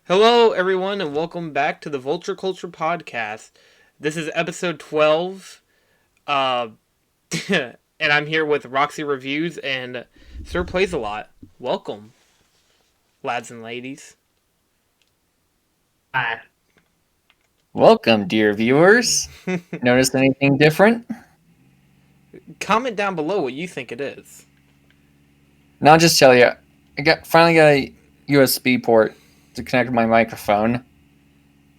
Hello, everyone, and welcome back to the Vulture Culture Podcast. This is episode 12, uh, and I'm here with RoxyReviews and Sirsplaysalot. Welcome, lads and ladies. Ah, Welcome, dear viewers. Notice anything different? Comment down below what you think it is. Now, I'll just tell you, finally got a USB port to connect to my microphone.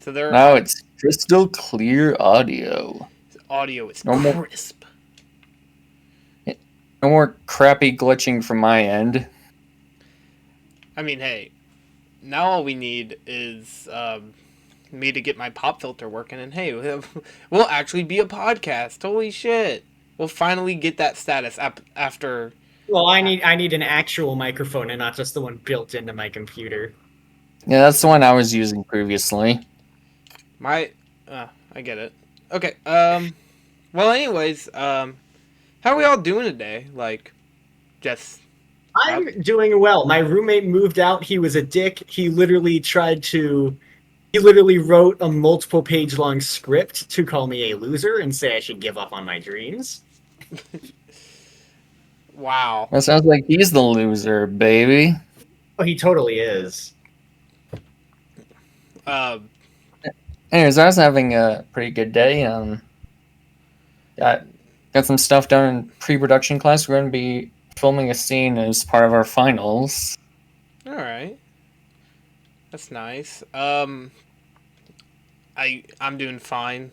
So there Now are it's crystal clear audio. audio is No more, crisp. no more crappy glitching from my end. I mean, hey, now all we need is me to get my pop filter working, and hey, we'll actually be a podcast. Holy shit! We'll finally get that status after. well, I need an actual microphone and not just the one built into my computer. Yeah, that's the one I was using previously. I get it. Okay. Well, anyways, how are we all doing today? Like, just. I'm doing well. My roommate moved out. He was a dick. He literally wrote a multiple page long script to call me a loser and say I should give up on my dreams. Wow. That sounds like he's the loser, baby. Oh, he totally is. Uh, Anyways, I was having a pretty good day. Got some stuff done in pre-production class. We're going to be filming a scene as part of our finals. all right. That's nice. I'm doing fine.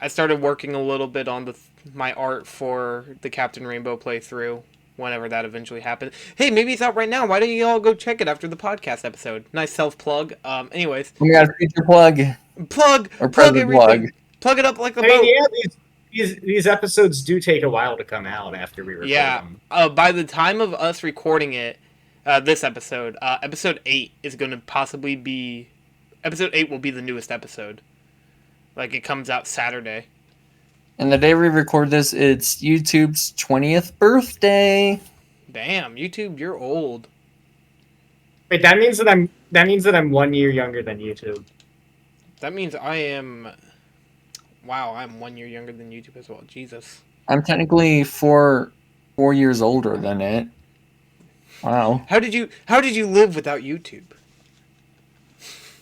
I started working a little bit on my art for the Captain Rainbow playthrough. Whenever that eventually happens. Hey, maybe it's out right now. Why don't you all go check it after the podcast episode? Nice self plug. Anyways, We got a future plug or plug present plug. everything. Plug it up like a I mean, boat. yeah, these episodes do take a while to come out after we record Yeah. them. By the time of us recording it, this episode, episode 8 is going to possibly be. Episode 8 will be the newest episode. Like, it comes out Saturday. And the day we record this, it's YouTube's 20th birthday. Damn, YouTube, you're old. Wait, that means that I'm 1 year younger than YouTube. That means I am. Wow, I'm 1 year younger than YouTube as well. Jesus. I'm technically four years older than it. Wow. How did you live without YouTube?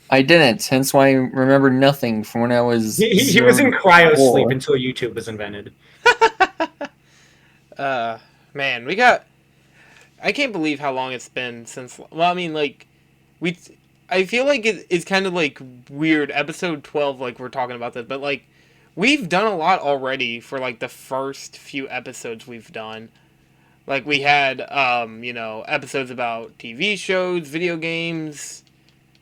I didn't, hence why I remember nothing from when I was He was in 0 to cryo 4. sleep until YouTube was invented. Man, we got. I can't believe how long it's been since. Well, I mean, like, we. I feel like it's kind of like weird. Episode 12, like we're talking about this, but like, we've done a lot already for like the first few episodes we've done. Like we had, episodes about TV shows, video games,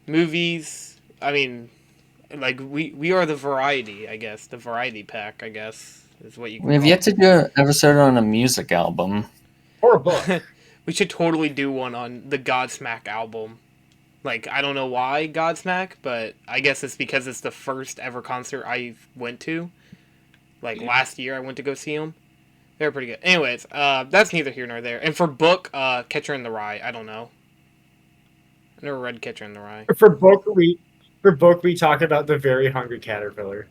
movies. I mean, like we are the variety, I guess. The variety pack, I guess, is what you can We have call yet to do an episode on a music album. Or a book. it. We should totally do one on the Godsmack album. Like, I don't know why Godsmack, but I guess it's because it's the first ever concert I went to. Like last year, I went to go see them. They were pretty good. Anyways, that's neither here nor there. And for book, Catcher in the Rye. I don't know. I never read Catcher in the Rye. For book we talked about the very hungry caterpillar.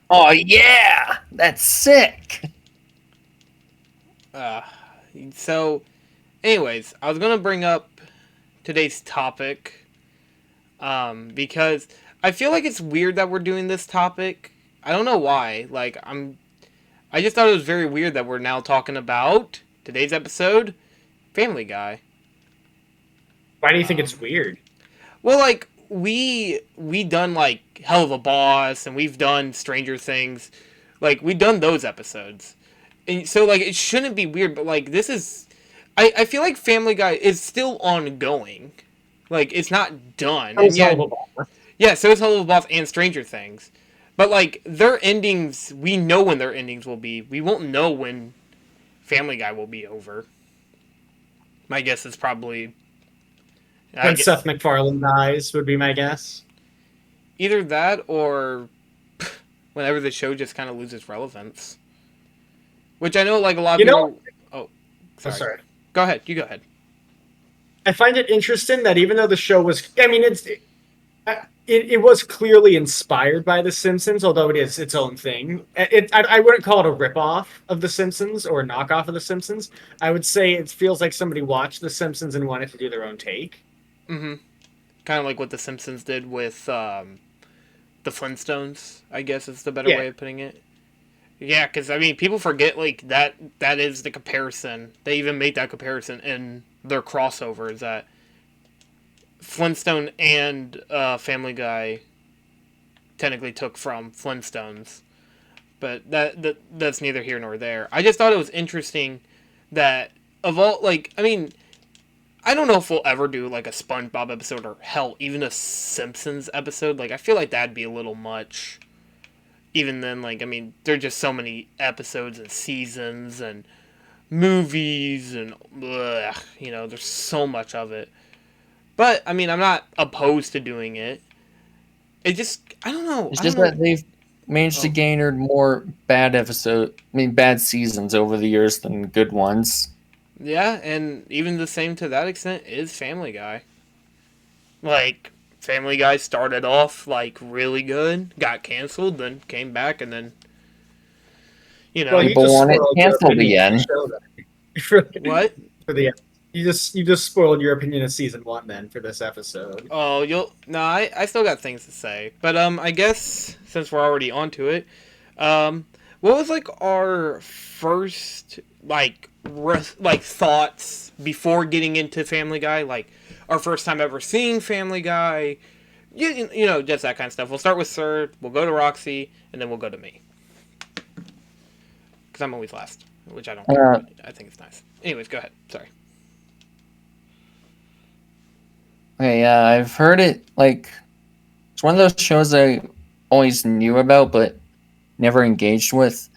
Oh yeah, that's sick. Uh, so, anyways, I was gonna bring up today's topic, because I feel like it's weird that we're doing this topic. I don't know why. I just thought it was very weird that we're now talking about today's episode, Family Guy. Why do you think it's weird? Well, like we done like Hell of a Boss, and we've done Stranger Things, like we've done those episodes, and so like it shouldn't be weird. But like this is, I feel like Family Guy is still ongoing, like it's not done. That was And yet, Hell of a Ball. yeah, so is Hell of a Boss and Stranger Things, but like their endings, we know when their endings will be. We won't know when Family Guy will be over. My guess is probably. I When get, Seth MacFarlane dies would be my guess. either that or whenever the show just kind of loses relevance. Which I know, like a lot of You people. know, Oh, oh, sorry. sorry. Go ahead. You go ahead. I find it interesting that even though the show was, I mean, it was clearly inspired by The Simpsons, although it is its own thing. I wouldn't call it a ripoff of The Simpsons or a knockoff of The Simpsons. I would say it feels like somebody watched The Simpsons and wanted to do their own take. Mm-hmm. Kind of like what The Simpsons did with the Flintstones, I guess is the better Yeah. way of putting it. Yeah, because I mean, people forget like that is the comparison. They even made that comparison in their crossovers that Flintstone and Family Guy technically took from Flintstones, but that's neither here nor there. I just thought it was interesting that of all like I mean I don't know if we'll ever do like a SpongeBob episode or hell even a Simpsons episode. Like I feel like that'd be a little much. Even then, like I mean, there's just so many episodes and seasons and movies and there's so much of it. But I mean, I'm not opposed to doing it. It just I don't know. It's I just don't that know. they've managed to garner more bad seasons over the years than good ones. Yeah, and even the same to that extent is Family Guy. Like Family Guy started off like really good, got canceled, then came back, and then Well, you People just want it spoiled your canceled opinion of the again. show then. for, what? for the you just spoiled your opinion of season 1 then for this episode. Oh, you'll no. I still got things to say, but I guess since we're already onto it, what was like our first like thoughts before getting into Family Guy? Like our first time ever seeing Family Guy, just that kind of stuff. We'll start with Sir. We'll go to Roxy, and then we'll go to me because I'm always last, which I don't care. But I think it's nice. Anyways, go ahead. Sorry. Okay, yeah, I've heard it. Like, it's one of those shows I always knew about, but never engaged with.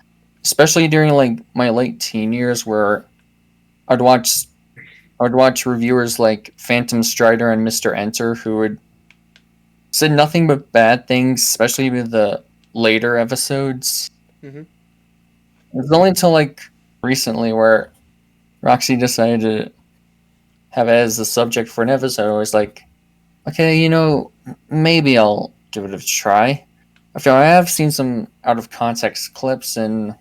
Especially during like my late teen years, where I'd watch, I'd watch reviewers like Phantom Strider and Mr. Enter, who would said nothing but bad things, especially with the later episodes. Mm-hmm. It was only until like recently where Roxy decided to have it as the subject for an episode. I was like, okay, maybe I'll give it a try. After I have seen some out of context clips and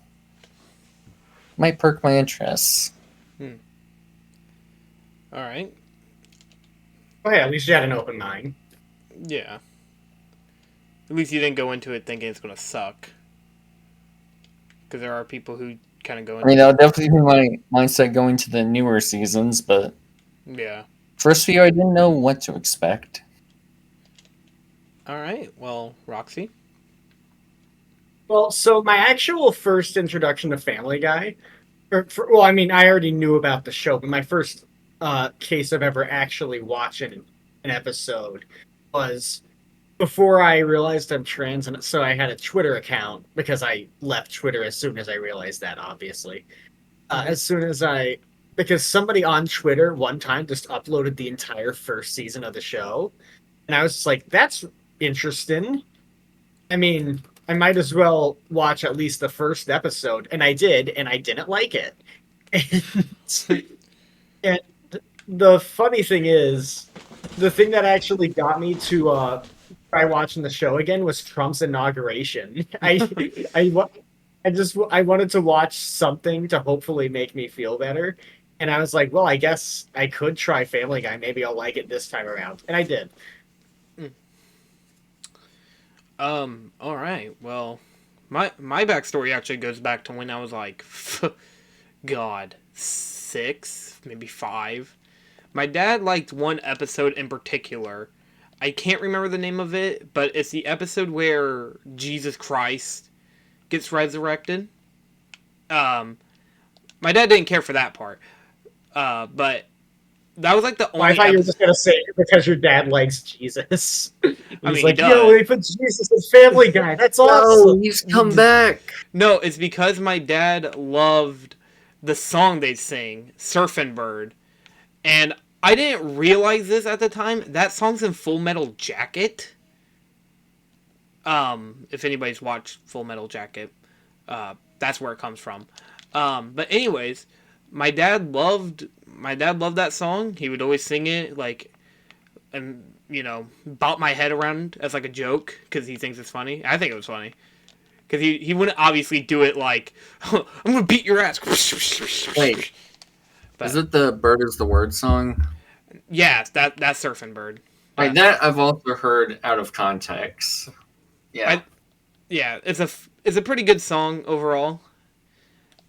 might perk my interest. All right. Oh yeah, at least you had an open mind. Yeah. At least you didn't go into it thinking it's gonna suck. Because there are people who kind of go I into mean, that would definitely be my mindset going to the newer seasons, but yeah. first few I didn't know what to expect. All right. Well, Roxy. Well, so my actual first introduction to Family Guy, well, I mean, I already knew about the show, but my first case of ever actually watching an episode was before I realized I'm trans, and so I had a Twitter account because I left Twitter as soon as I realized that, obviously. As soon as because somebody on Twitter one time just uploaded the entire first season of the show, and I was just like, that's interesting. I mean, I might as well watch at least the first episode, and I did, and I didn't like it. And the funny thing is, the thing that actually got me to try watching the show again was Trump's inauguration. I wanted to watch something to hopefully make me feel better, and I was like, well, I guess I could try Family Guy. Maybe I'll like it this time around, and I did. All right. Well, my backstory actually goes back to when I was like, God, 6, maybe 5. My dad liked one episode in particular. I can't remember the name of it, but it's the episode where Jesus Christ gets resurrected. My dad didn't care for that part. But that was like the Well, I only thought you were episode. just gonna say it because your dad likes Jesus. I He's mean, he like, yo, does. they put Jesus in Family Guy. That's awesome. he's come back. No, it's because my dad loved the song they sing, Surfin' Bird. And I didn't realize this at the time. That song's in Full Metal Jacket. If anybody's watched Full Metal Jacket, that's where it comes from. But anyways, my dad loved my dad loved that song. He would always sing it, like, and, bop my head around as, like, a joke, because he thinks it's funny. I think it was funny. Because he wouldn't obviously do it like, I'm going to beat your ass. Wait, But, is it the Bird is the Word song? yeah, that's Surfing Bird. Like that I've also heard out of context. Yeah. Yeah, it's a pretty good song overall.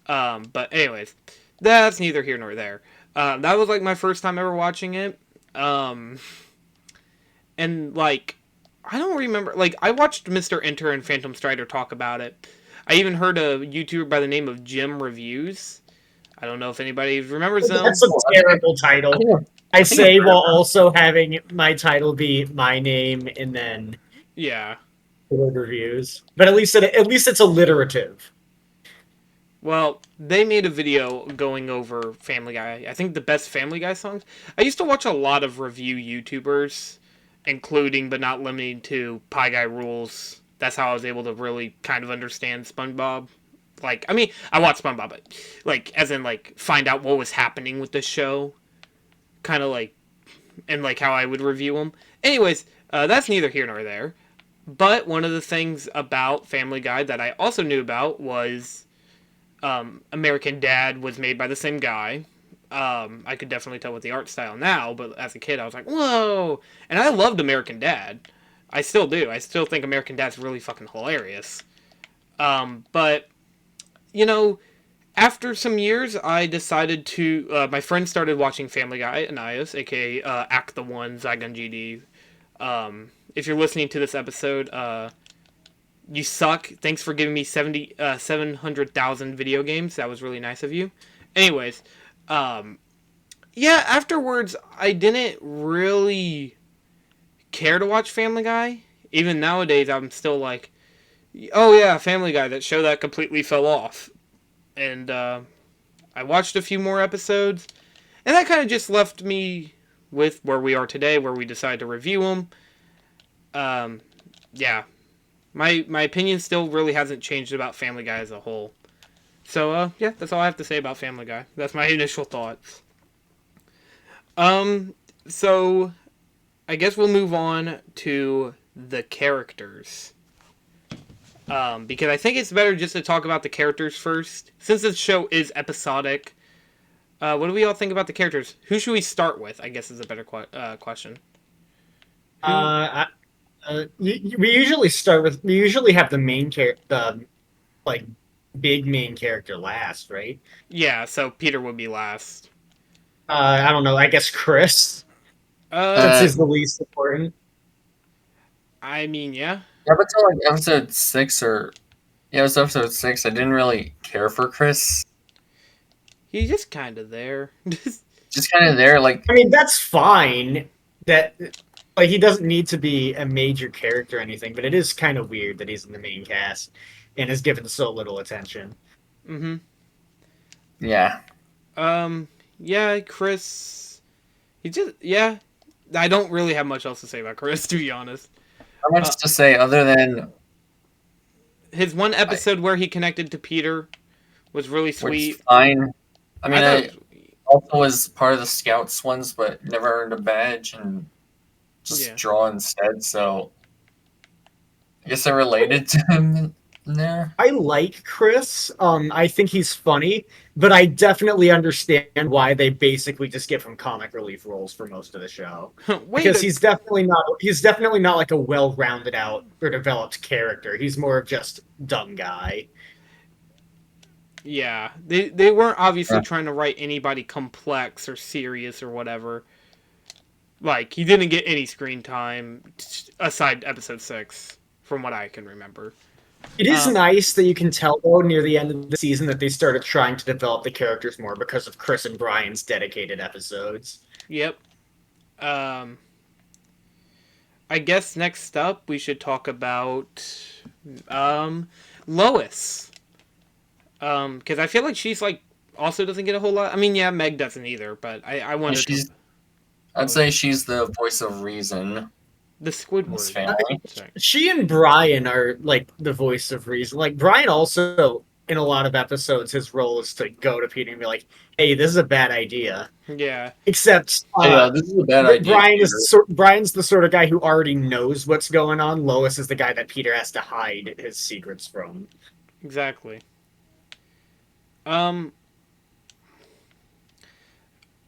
But anyways, that's neither here nor there. That was like my first time ever watching it. And like, I don't remember. Like, I watched Mr. Enter and Phantom Strider talk about it. I even heard a YouTuber by the name of RoxyReviews. I don't know if anybody remembers them. That's a terrible title. I say while also having my title be my name and then Yeah. reviews. But at least it's alliterative. Well, they made a video going over Family Guy. I think the best Family Guy songs. I used to watch a lot of review YouTubers, including but not limited to Pie Guy Rules. That's how I was able to really kind of understand SpongeBob. Like, I mean, I watched SpongeBob, but like, as in like find out what was happening with the show, kind of like, and like how I would review them. Anyways, that's neither here nor there. But one of the things about Family Guy that I also knew about was American Dad was made by the same guy. I could definitely tell with the art style now, but as a kid, I was like, whoa! And I loved American Dad. I still do. I still think American Dad's really fucking hilarious. But, after some years, I decided to... my friend started watching Family Guy, Anais, aka Act the One, Zygon GD. If you're listening to this episode, you suck. Thanks for giving me 700,000 video games. That was really nice of you. Anyways, afterwards, I didn't really care to watch Family Guy. Even nowadays, I'm still like, oh yeah, Family Guy, that show that completely fell off. And I watched a few more episodes, and that kind of just left me with where we are today, where we decided to review them. My opinion still really hasn't changed about Family Guy as a whole. So, that's all I have to say about Family Guy. That's my initial thoughts. So, I guess we'll move on to the characters. Because I think it's better just to talk about the characters first. Since this show is episodic, what do we all think about the characters? Who should we start with, I guess is a better question. We usually have the main character, the big main character last, right? Yeah, so Peter would be last. I don't know. I guess Chris, since he's the least important. I mean, yeah. Up until like episode 6 it was episode 6. I didn't really care for Chris. He's just kind of there. Just kind of there, like. I mean, that's fine. That he doesn't need to be a major character or anything, but it is kind of weird that he's in the main cast and is given so little attention. Mm-hmm. Yeah. Yeah, Chris. I don't really have much else to say about Chris, to be honest. Not much to say other than his one episode where he connected to Peter was really sweet. Fine. I mean, I also was part of the Scouts ones, but never earned a badge and just draw instead. So I guess I related to him there. I like Chris. I think he's funny, but I definitely understand why they basically just give him comic relief roles for most of the show. Because he's definitely not like a well-rounded out or developed character. He's more of just dumb guy. Yeah, they weren't obviously trying to write anybody complex or serious or whatever. Like, he didn't get any screen time aside episode 6, from what I can remember. It is nice that you can tell, though, near the end of the season that they started trying to develop the characters more because of Chris and Brian's dedicated episodes. Yep. I guess next up we should talk about Lois. Because I feel like she's like also doesn't get a whole lot. I mean, yeah, Meg doesn't either, but I wanted to... I'd say she's the voice of reason. The Squidward. She and Brian are like the voice of reason. Like Brian also in a lot of episodes, his role is to go to Peter and be like, "Hey, this is a bad idea." Yeah. Except Yeah, this is a bad idea. Brian's the sort of guy who already knows what's going on. Lois is the guy that Peter has to hide his secrets from. Exactly.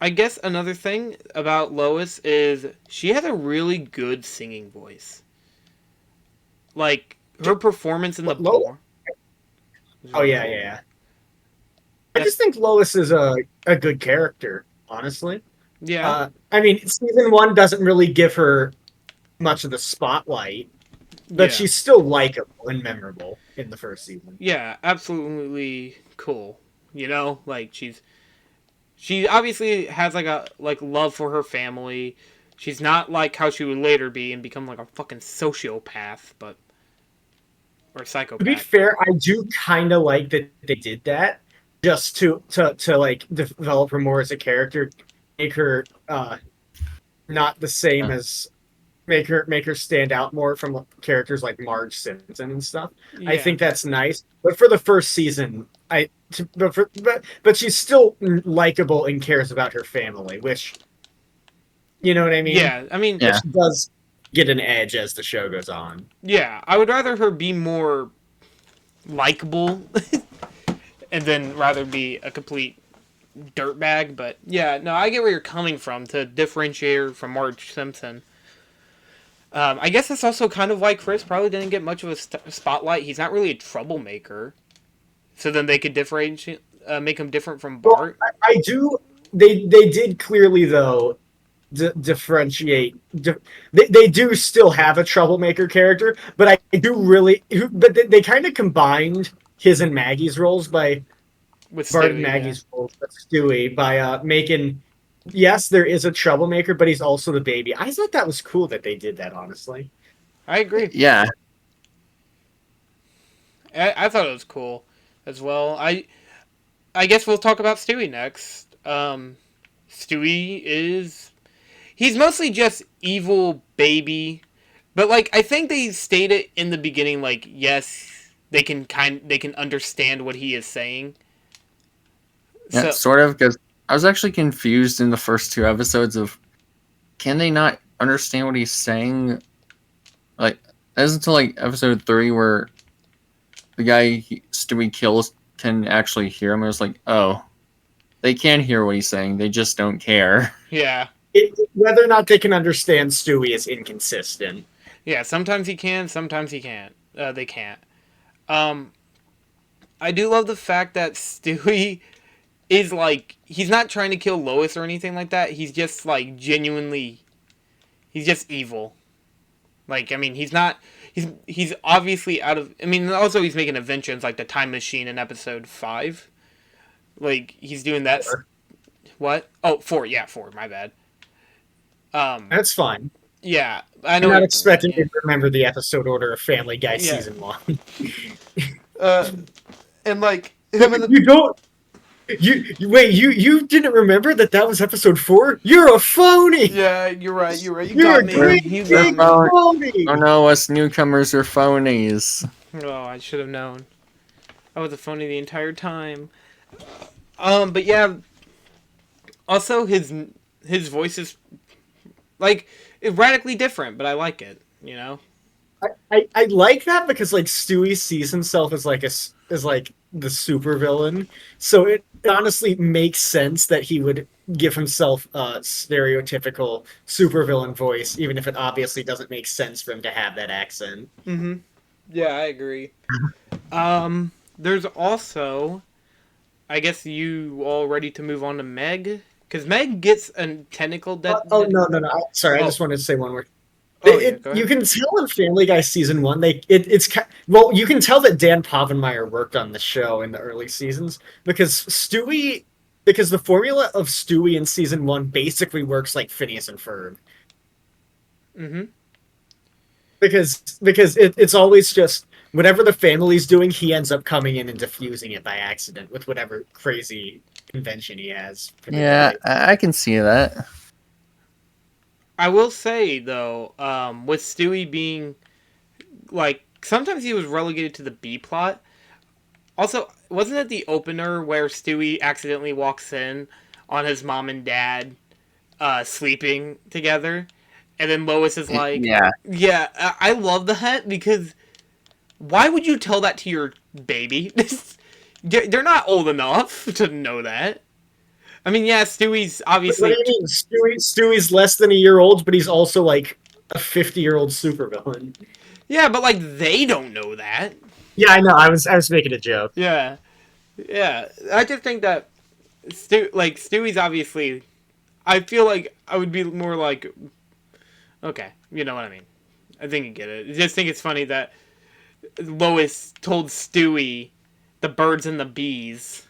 I guess another thing about Lois is she has a really good singing voice. Like her performance in the bar. Oh yeah. I just think Lois is a good character, honestly. Yeah. I mean, season 1 doesn't really give her much of the spotlight, but she's still likable and memorable in the first season. Yeah, absolutely cool. You know, like she obviously has like a love for her family. She's not like how she would later be and become like a fucking sociopath, or psychopath. To be fair, I do kind of like that they did that just to like develop her more as a character, make her not the same as make her stand out more from characters like Marge Simpson and stuff. Yeah. I think that's nice. But for the first season, but she's still likable and cares about her family, which you know what I mean? Yeah, I mean, she does get an edge as the show goes on. Yeah, I would rather her be more likable and then rather be a complete dirtbag, but yeah, no, I get where you're coming from to differentiate her from Marge Simpson. I guess that's also kind of why Chris probably didn't get much of a spotlight. He's not really a troublemaker, so then they could differentiate, make him different from Bart. Well, I do. They did clearly though differentiate. They do still have a troublemaker character, but I do really. But they kind of combined his and Maggie's roles by with Bart Stewie, and Maggie's roles with Stewie by making. Yes, there is a troublemaker, but he's also the baby. I thought that was cool that they did that. Honestly, I agree. Yeah, I thought it was cool as well. I guess we'll talk about Stewie next. Stewie he's mostly just evil baby, but like I think they stated in the beginning, like yes, they can understand what he is saying. Yeah, So, sort of, because I was actually confused in the first 2 episodes of can they not understand what he's saying? Like, that isn't until like episode 3 where the guy Stewie kills can actually hear him. I was like, oh, they can hear what he's saying. They just don't care. yeah. Whether or not they can understand Stewie is inconsistent. Yeah, sometimes he can, sometimes he can't. They can't. I do love the fact that Stewie is like he's not trying to kill Lois or anything like that. He's just like genuinely, he's just evil. Like I mean, he's not. He's obviously out of. I mean, also he's making inventions like the time machine in episode 5. Like he's doing that. 4. What? Oh, 4. Yeah, 4. My bad. That's fine. Yeah, I know. I'm not expecting you to remember the episode order of Family Guy season 1. And like you don't. Wait. You didn't remember that was episode 4? You're a phony. Yeah, you're right. You're right. You You're got a me. great You big got me. phony. Oh no, us newcomers are phonies. Oh, I should have known. I was a phony the entire time. But yeah. Also, his voice is like radically different, but I like it. You know. I like that because like Stewie sees himself as like the supervillain, so it honestly makes sense that he would give himself a stereotypical supervillain voice, even if it obviously doesn't make sense for him to have that accent. Mm-hmm. Yeah, I agree. There's also, I guess you all ready to move on to Meg? Because Meg gets a technical No. Sorry, I just wanted to say one word. Go ahead. You can tell in Family Guy season 1, you can tell that Dan Povenmire worked on the show in the early seasons because the formula of Stewie in season 1 basically works like Phineas and Ferb. Mm-hmm. Because it's always just whatever the family's doing, he ends up coming in and diffusing it by accident with whatever crazy invention he has. Yeah, I can see that. I will say though, with Stewie being like sometimes he was relegated to the B plot. Also, wasn't it the opener where Stewie accidentally walks in on his mom and dad sleeping together? And then Lois is like, Yeah. yeah, I love that because why would you tell that to your baby? They're not old enough to know that. I mean, yeah, Stewie's What do obviously. you mean? Stewie's less than a year old, but he's also like a 50-year-old supervillain. Yeah, but like they don't know that. Yeah, I know. I was making a joke. Yeah, yeah. I just think that Stewie's obviously. I feel like I would be more like, okay, you know what I mean. I think you get it. I just think it's funny that Lois told Stewie the birds and the bees.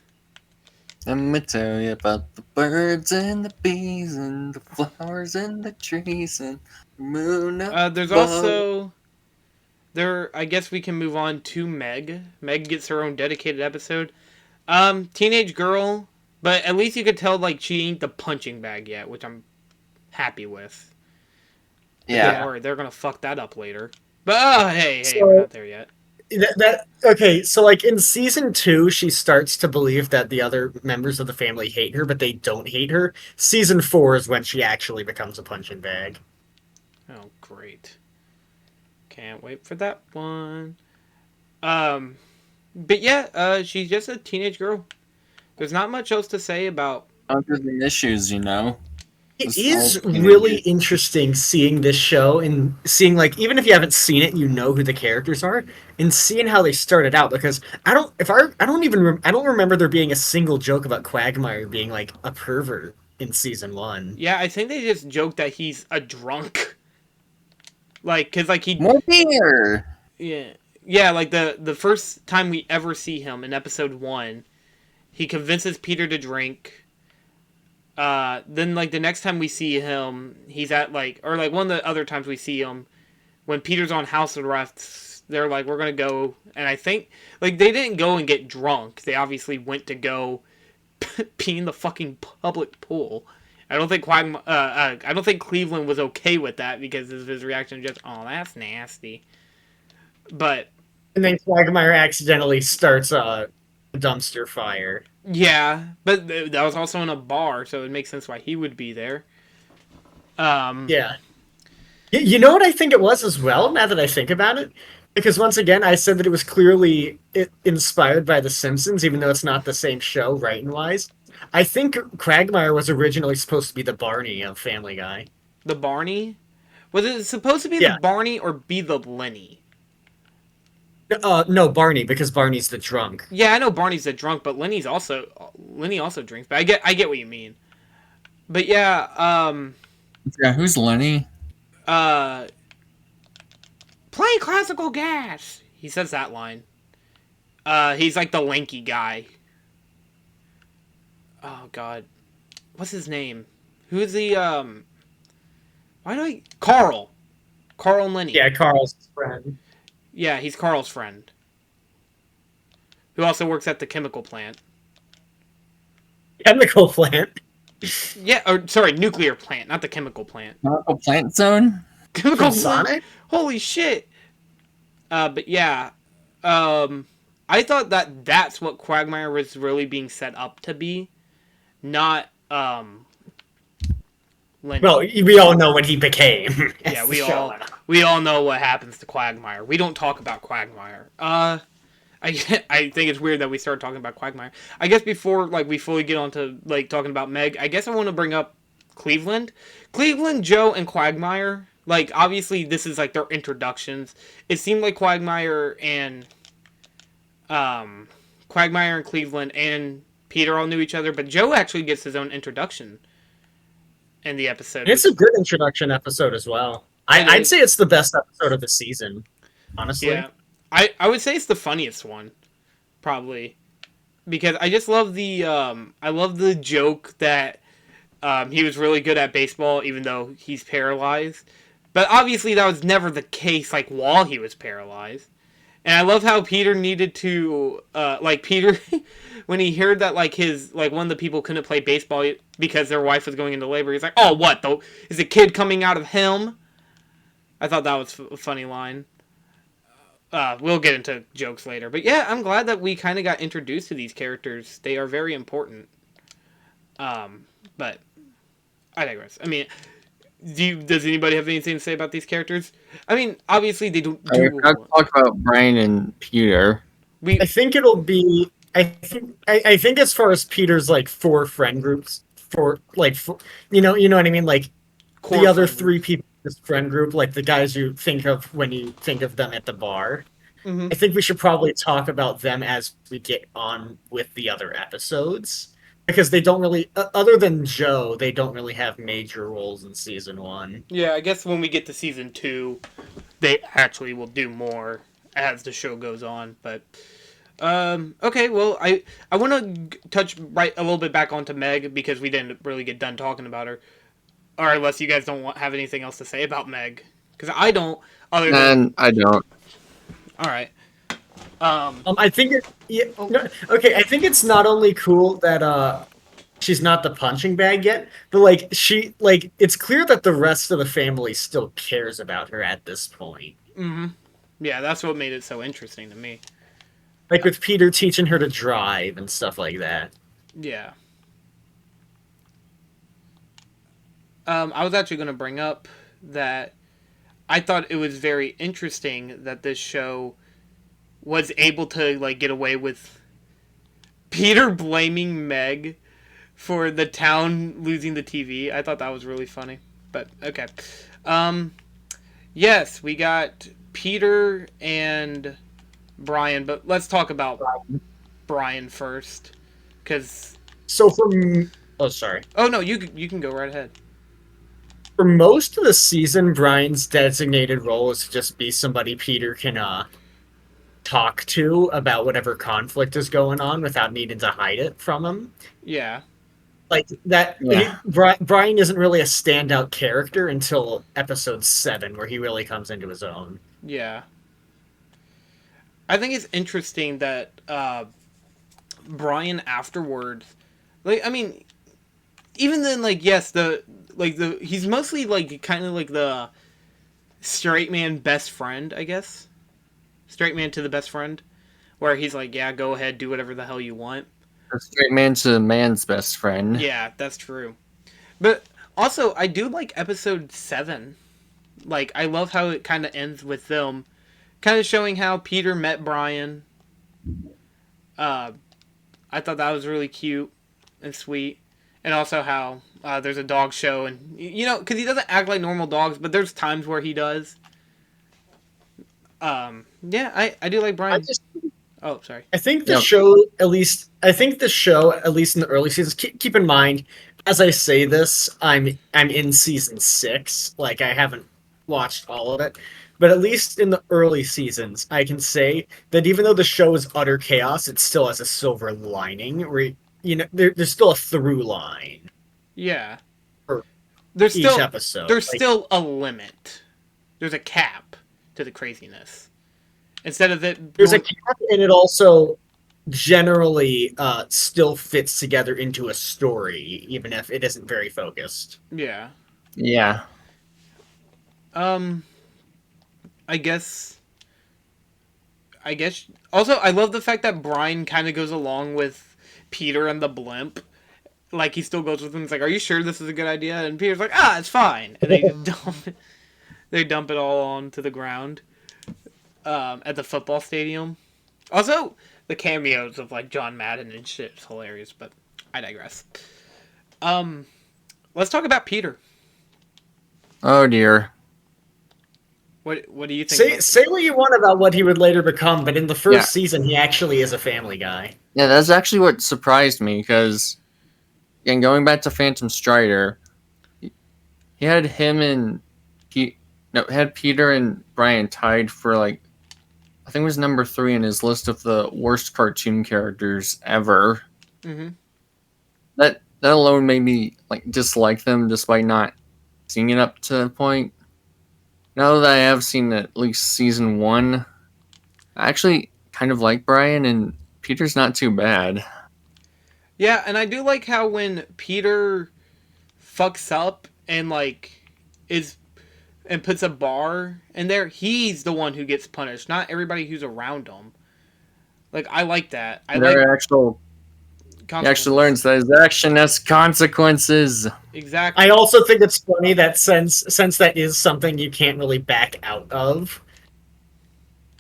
Let me tell you about the birds and the bees and the flowers and the trees and the moon There's above. also there. I guess we can move on to Meg. Meg gets her own dedicated episode. Teenage girl, but at least you could tell like she ain't the punching bag yet, which I'm happy with. Yeah. Don't worry, they're gonna fuck that up later. But hey, So- we're not there yet. Okay, so like in season 2, she starts to believe that the other members of the family hate her, but they don't hate her. Season 4 is when she actually becomes a punching bag. Oh, great! Can't wait for that one. But yeah, she's just a teenage girl. There's not much else to say about. Other than issues, you know. It This is whole really teenagers. interesting seeing this show and seeing, like, even if you haven't seen it, you know who the characters are, and seeing how they started out. Because I don't remember there being a single joke about Quagmire being like a pervert in season 1. Yeah, I think they just joked that he's a drunk. Like, cause like he. More beer. Yeah, yeah. Like the first time we ever see him in episode 1, he convinces Peter to drink. Then like the next time we see him, he's at like, or like one of the other times we see him, when Peter's on house arrest, they're like, we're gonna go, and I think like they didn't go and get drunk. They obviously went to go pee in the fucking public pool. I don't think I don't think Cleveland was okay with that because of his reaction. Just, oh, that's nasty. But And then Quagmire accidentally starts a dumpster fire. yeah, but that was also in a bar, so it makes sense why he would be there. Yeah. You know what I think it was as well, now that I think about it? Because once again, I said that it was clearly inspired by The Simpsons, even though it's not the same show, writing-wise. I think Quagmire was originally supposed to be the Barney of Family Guy. The Barney? Was it supposed to be Yeah. the Barney or be the Lenny? No, Barney, because Barney's the drunk. Yeah, I know Barney's a drunk, but Lenny also drinks. But I get what you mean. But yeah, Yeah, who's Lenny? play classical gas. He says that line. He's like the lanky guy. Oh God, what's his name? Who's the Why do I Carl? Carl and Lenny. Yeah, Carl's friend. Yeah, he's Carl's friend. Who also works at the chemical plant. Chemical plant. Yeah, or sorry, nuclear plant, not the chemical plant. Chemical Plant Zone? Chemical From Sonic? Holy shit. But yeah. I thought that that's what Quagmire was really being set up to be. Not, Lenny. Well, we all know what he became. Yeah, as the show went on. we all know what happens to Quagmire. We don't talk about Quagmire. I think it's weird that we started talking about Quagmire. I guess before like we fully get onto like talking about Meg, I guess I want to bring up Cleveland, Joe, and Quagmire. Like obviously this is like their introductions. It seemed like Quagmire and Cleveland and Peter all knew each other, but Joe actually gets his own introduction in the episode. It's a good introduction episode as well. I'd say it's the best episode of the season, honestly. Yeah, I would say it's the funniest one, probably, because I just love the I love the joke that he was really good at baseball even though he's paralyzed, but obviously that was never the case like while he was paralyzed. And I love how Peter needed to like Peter when he heard that like his like one of the people couldn't play baseball because their wife was going into labor. He's like, "Oh, what though? Is a kid coming out of him?" I thought that was a funny line. we'll get into jokes later. But yeah, I'm glad that we kind of got introduced to these characters. They are very important. But I digress. I mean, does anybody have anything to say about these characters? I mean, obviously they do. I forgot to talk about Brian and Peter. I think it'll be. I think as far as Peter's like 4 friend groups for like you know what I mean, like the other 3 people in this friend group, like the guys you think of when you think of them at the bar. Mm-hmm. I think we should probably talk about them as we get on with the other episodes, because they don't really, other than Joe, they don't really have major roles in season 1. Yeah, I guess when we get to season 2, they actually will do more as the show goes on. But okay, well, I want to touch right a little bit back onto Meg because we didn't really get done talking about her, or unless you guys don't have anything else to say about Meg, because I don't. Other than I don't. all right. I think okay. I think it's not only cool that she's not the punching bag yet, but like it's clear that the rest of the family still cares about her at this point. Mm-hmm. Yeah, that's what made it so interesting to me. Like with Peter teaching her to drive and stuff like that. Yeah. I was actually going to bring up that I thought it was very interesting that this show was able to like get away with Peter blaming Meg for the town losing the TV. I thought that was really funny. But okay. Yes, we got Peter and Brian, but let's talk about Brian first, because sorry. Oh no, you can go right ahead. For most of the season, Brian's designated role is to just be somebody Peter can talk to about whatever conflict is going on without needing to hide it from him. Yeah. Like that, yeah. Brian isn't really a standout character until episode 7, where he really comes into his own. Yeah. I think it's interesting that Brian afterwards, like, I mean, even then, like, yes, he's mostly like kind of like the straight man best friend, I guess. Straight man to the best friend, where he's like, yeah, go ahead, do whatever the hell you want. A straight man to man's best friend. Yeah, that's true. But also, I do like episode 7. Like, I love how it kind of ends with them kind of showing how Peter met Brian. I thought that was really cute and sweet. And also how there's a dog show, and you know, because he doesn't act like normal dogs, but there's times where he does. Yeah, I do like Brian. Oh, sorry. I think the show, at least in the early seasons, keep in mind, as I say this, I'm in season 6. Like, I haven't watched all of it. But at least in the early seasons, I can say that even though the show is utter chaos, it still has a silver lining, where, you know, there's still a through line. Yeah. There's each episode. There's still a limit. There's a cap to the craziness. Instead of it... There's a cap, and it also generally still fits together into a story, even if it isn't very focused. Yeah. Yeah. I guess... Also, I love the fact that Brian kind of goes along with Peter and the blimp. Like, he still goes with him. He's like, are you sure this is a good idea? And Peter's like, it's fine. And they dump it all onto the ground at the football stadium. Also, the cameos of, like, John Madden and shit is hilarious, but I digress. Let's talk about Peter. Oh, dear. What do you think? Say what you want about what he would later become, but in the first season, he actually is a family guy. Yeah, that's actually what surprised me, because, again, going back to Phantom Strider, he had had Peter and Brian tied for, like, I think it was number 3 in his list of the worst cartoon characters ever. Mm-hmm. That alone made me, like, dislike them despite not seeing it up to that point. Now that I have seen at least season 1, I actually kind of like Brian, and Peter's not too bad. Yeah, and I do like how when Peter fucks up and, like, and puts a bar in there, he's the one who gets punished, not everybody who's around him. Like, I like that. I like he actually learns that his action has consequences. Exactly. I also think it's funny that since that is something you can't really back out of,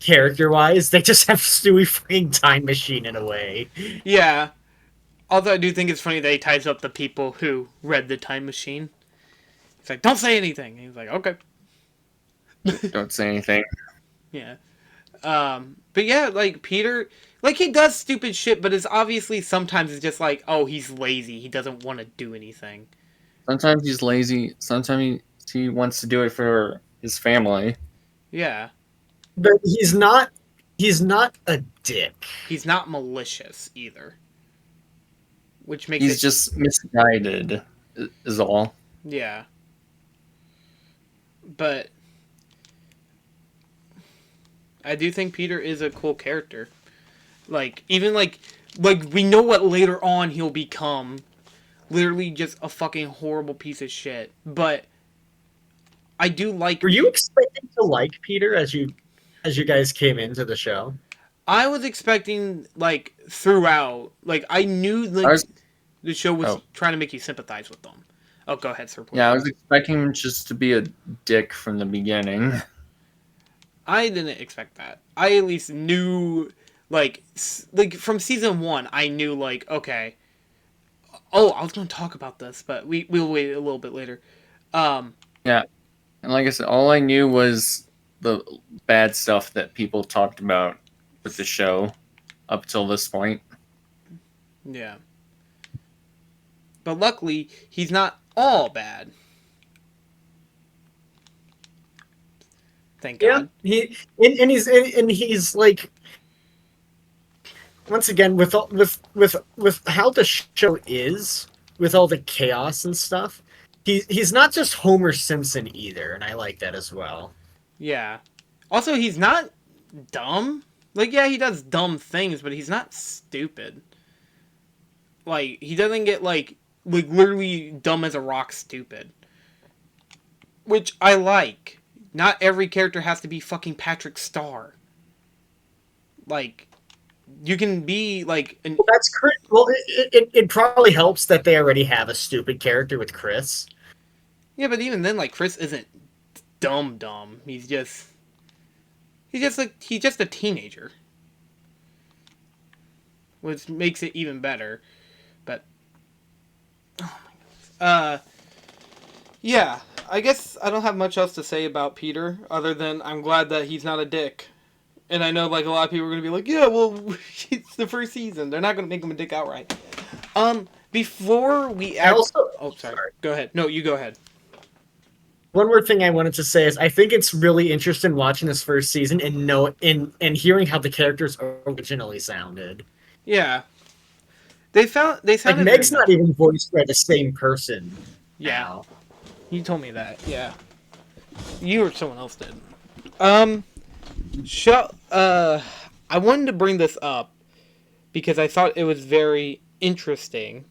character-wise, they just have Stewie fucking time machine in a way. Yeah. Although I do think it's funny that he ties up the people who read the time machine. He's like, don't say anything. And he's like, okay. Don't say anything. Yeah. But yeah, like, Peter, like, he does stupid shit, but it's obviously sometimes it's just like, oh, he's lazy. He doesn't want to do anything. Sometimes he's lazy. Sometimes he wants to do it for his family. Yeah. But he's not a dick. He's not malicious either. Which makes He's just misguided, is all. Yeah. But I do think Peter is a cool character. Like, even like we know what later on he'll become. Literally just a fucking horrible piece of shit. But I do like... Were you expecting to like Peter as you guys came into the show? I was expecting, like, throughout, like, I knew like the show was trying to make you sympathize with them. Oh, go ahead, sir. Please. Yeah, I was expecting him just to be a dick from the beginning. I didn't expect that. I at least knew, like from season 1, I knew, like, okay. Oh, I was going to talk about this, but we'll wait a little bit later. Yeah, and like I said, all I knew was the bad stuff that people talked about with the show up till this point. Yeah. But luckily, he's not all bad. Thank God. Yeah, he's like, once again, with how the show is, with all the chaos and stuff, he's not just Homer Simpson either, and I like that as well. Yeah. Also, he's not dumb. Like, yeah, he does dumb things, but he's not stupid. Like, he doesn't get, like literally dumb as a rock stupid. Which I like. Not every character has to be fucking Patrick Star. Like, you can be, like... Well, that's Chris. Well, it probably helps that they already have a stupid character with Chris. Yeah, but even then, like, Chris isn't dumb. He's just a teenager. Which makes it even better. But... oh my goodness. Yeah, I guess I don't have much else to say about Peter, other than I'm glad that he's not a dick. And I know, like, a lot of people are going to be like, yeah, well, it's the first season. They're not going to make him a dick outright. Before we... Oh, sorry. Go ahead. No, you go ahead. One more thing I wanted to say is I think it's really interesting watching this first season and hearing how the characters originally sounded. Yeah. They sounded... like, Meg's not even voiced by the same person. Yeah. Now. You told me that, yeah. You or someone else did. I wanted to bring this up because I thought it was very interesting.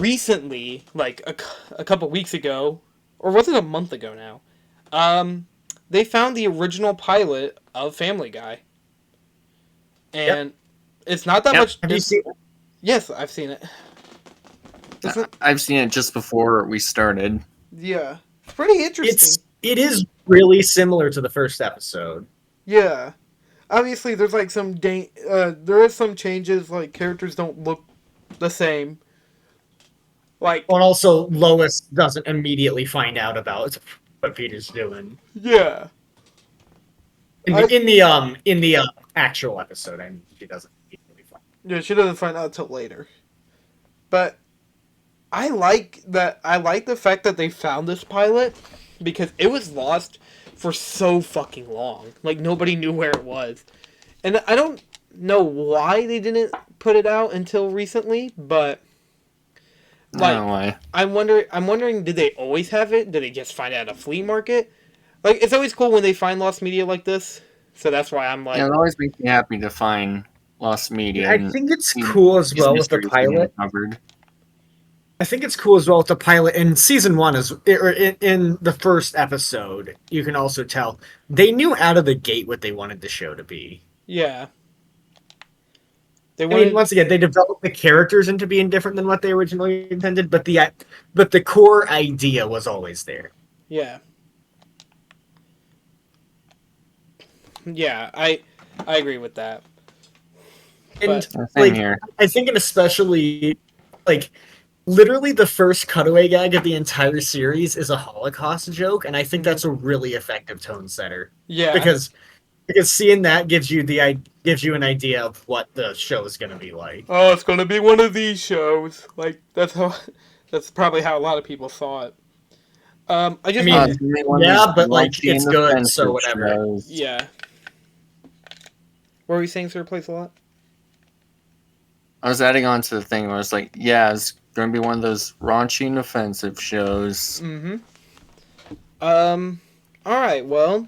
Recently, like a couple weeks ago, or was it a month ago now? They found the original pilot of Family Guy, and it's not that much. Have you seen it? Yes, I've seen it. I've seen it just before we started. Yeah, it's pretty interesting. It is really similar to the first episode. Yeah, obviously there's like there is some changes. Like, characters don't look the same. Like, and also Lois doesn't immediately find out about what Peter's doing. Yeah. In the actual episode, I mean, she doesn't immediately find out. Yeah, she doesn't find out until later. But I like that. I like the fact that they found this pilot because it was lost for so fucking long. Like, nobody knew where it was. And I don't know why they didn't put it out until recently, but like, I'm wondering, did they always have it? Did they just find it at a flea market? Like, it's always cool when they find lost media like this. So that's why I'm like... yeah, it always makes me happy to find lost media. I think it's cool as well with the pilot. I think it's cool as well with the pilot in season one or in the first episode. You can also tell they knew out of the gate what they wanted the show to be. Yeah. They I mean, wanted. once again, they developed the characters into being different than what they originally intended, but the core idea was always there. Yeah. Yeah. I agree with that. And But Same like, here. I think, and especially like, literally the first cutaway gag of the entire series is a Holocaust joke, and I think that's a really effective tone setter yeah. because seeing that gives you an idea of what the show is going to be like. Oh, it's gonna be one of these shows. Like that's how. That's probably how a lot of people saw it. I I just mean, want. It's gonna be one of yeah, those but like raunchy it's and good, so offensive whatever. shows. Yeah. What were you saying, Sir Place a lot? I was adding on to the thing where I was like, yeah, it's gonna be one of those raunchy and offensive shows. Mm-hmm. All right. Well,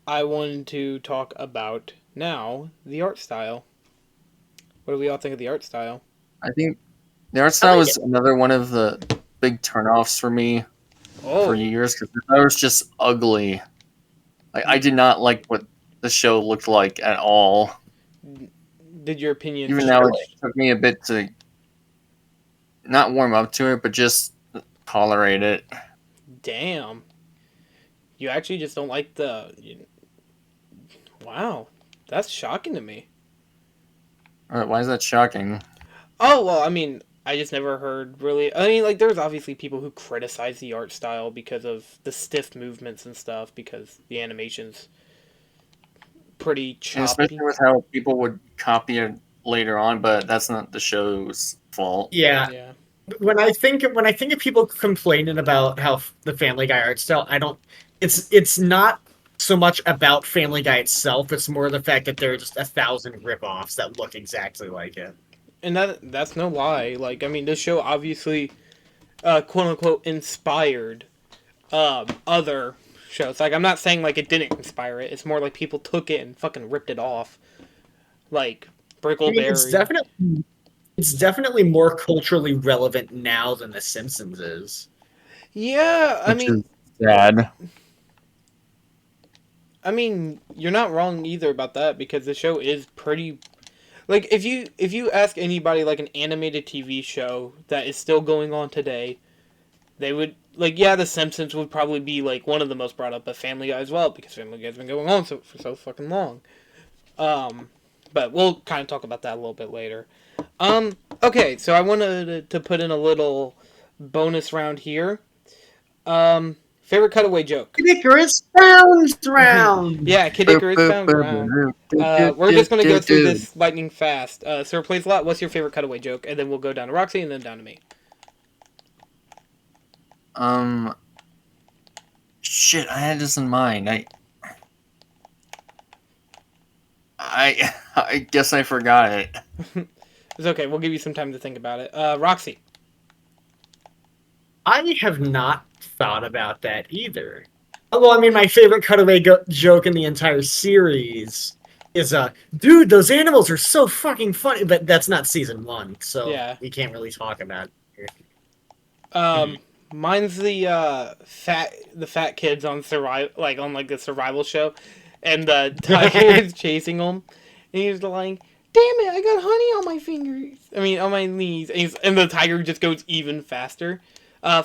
I wanted to talk about now the art style. What do we all think of the art style? I think the art I style like was it. another one of the big turnoffs for me Oh, for years because it was just ugly. Like I did not like what the show looked like at all. did your opinions? Even though it took me a bit to not warm up to it, but just tolerate it. Damn. You actually just don't like the. Wow, that's shocking to me. Why is that shocking? Oh well, I mean, I just never heard really. I mean, like, there's obviously people who criticize the art style because of the stiff movements and stuff, because the animation's pretty And choppy. especially with how people would copy it later on, but that's not the show's fault. Yeah, Yeah. when I think of people complaining about how the Family Guy art style, I don't. It's not so much about Family Guy itself. It's more the fact that there are just 1,000 ripoffs that look exactly like it. And that's no lie. Like, I mean, this show obviously, quote unquote, inspired other shows. Like, I'm not saying like it didn't inspire it. It's more like people took it and fucking ripped it off. Like I mean, Brickleberry. it's definitely more culturally relevant now than The Simpsons is. Yeah, Which is sad. I mean, you're not wrong either about that because the show is pretty. Like, if you ask anybody like an animated TV show that is still going on today, they would like, yeah, The Simpsons would probably be like one of the most brought up, but Family Guy as well because Family Guy's been going on for so fucking long. But we'll kind of talk about that a little bit later. Okay, so I wanted to put in a little bonus round here. Favorite cutaway joke. Kid Icarus round round. Yeah, Kid Icarus found ground. We're just gonna go through this lightning fast. Sir Plays a Lot, what's your favorite cutaway joke? And then we'll go down to Roxy and then down to me. Shit, I had this in mind. I guess I forgot it. It's okay, we'll give you some time to think about it. Roxy. I have not thought about that either. Well, I mean, my favorite cutaway joke in the entire series is dude, those animals are so fucking funny. But that's not season one, so Yeah. we can't really talk about it. Mine's the fat kids on the survival show, and the tiger is chasing them, and he's like, "Damn it, I got honey on my fingers. I mean, on my knees." And the tiger just goes even faster.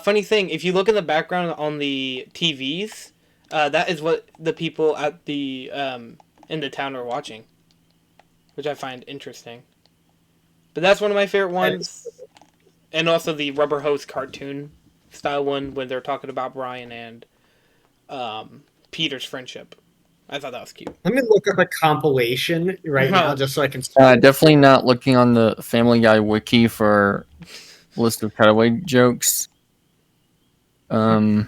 Funny thing, if you look in the background on the TVs, that is what the people at the in the town are watching, which I find interesting. But that's one of my favorite ones, and also the rubber hose cartoon style one when they're talking about Brian and Peter's friendship. I thought that was cute. Let me look up a compilation right now just so I can. Definitely not looking on the Family Guy wiki for a list of cutaway jokes. Wow.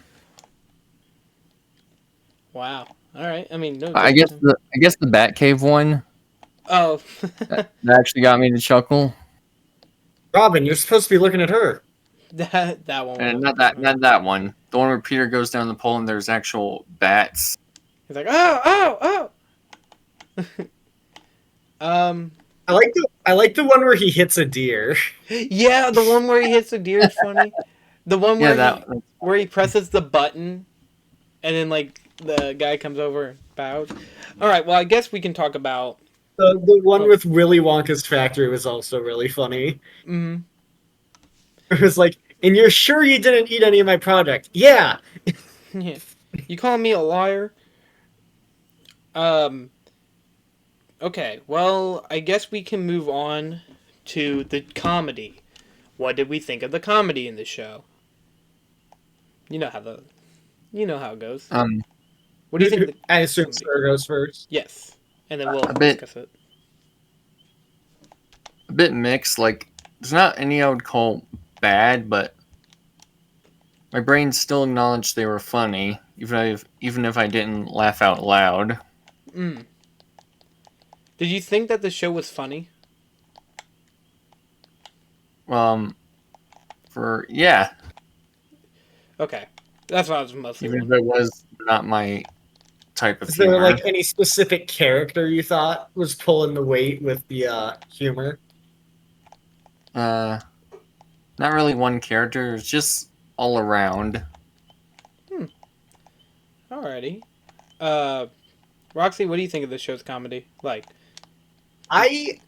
All right. I mean, no. I guess the Batcave one Oh. that actually got me to chuckle. Robin, you're supposed to be looking at her. that one. And not that one. The one where Peter goes down the pole and there's actual bats. He's like, oh. I like the one where he hits a deer. Yeah, the one where he hits the deer is funny. The one Yeah, where he presses the button and then like the guy comes over and bows. All right, well I guess we can talk about. The one Oh, with Willy Wonka's factory was also really funny. mm, It was like, and you're sure you didn't eat any of my product? Yeah. yeah. You calling me a liar? Um. Okay, well I guess we can move on to the comedy. What did we think of the comedy in the show? You know how the you know how it goes. um What do you think of the I assume comedy? Sir goes first. Yes, and then we'll a bit discuss it. a bit mixed. Like, there's not any I would call bad, but my brain still acknowledged they were funny, even if I didn't laugh out loud. Mm. Did you think that the show was funny? Um, for yeah, Okay, that's what I was mostly even if wondering. it was not my type of Is there humor. like any specific character you thought was pulling the weight with the humor? Uh, Not really one character. It's just all around. Hmm. Alrighty. Uh, Roxy, what do you think of the show's comedy? Like, I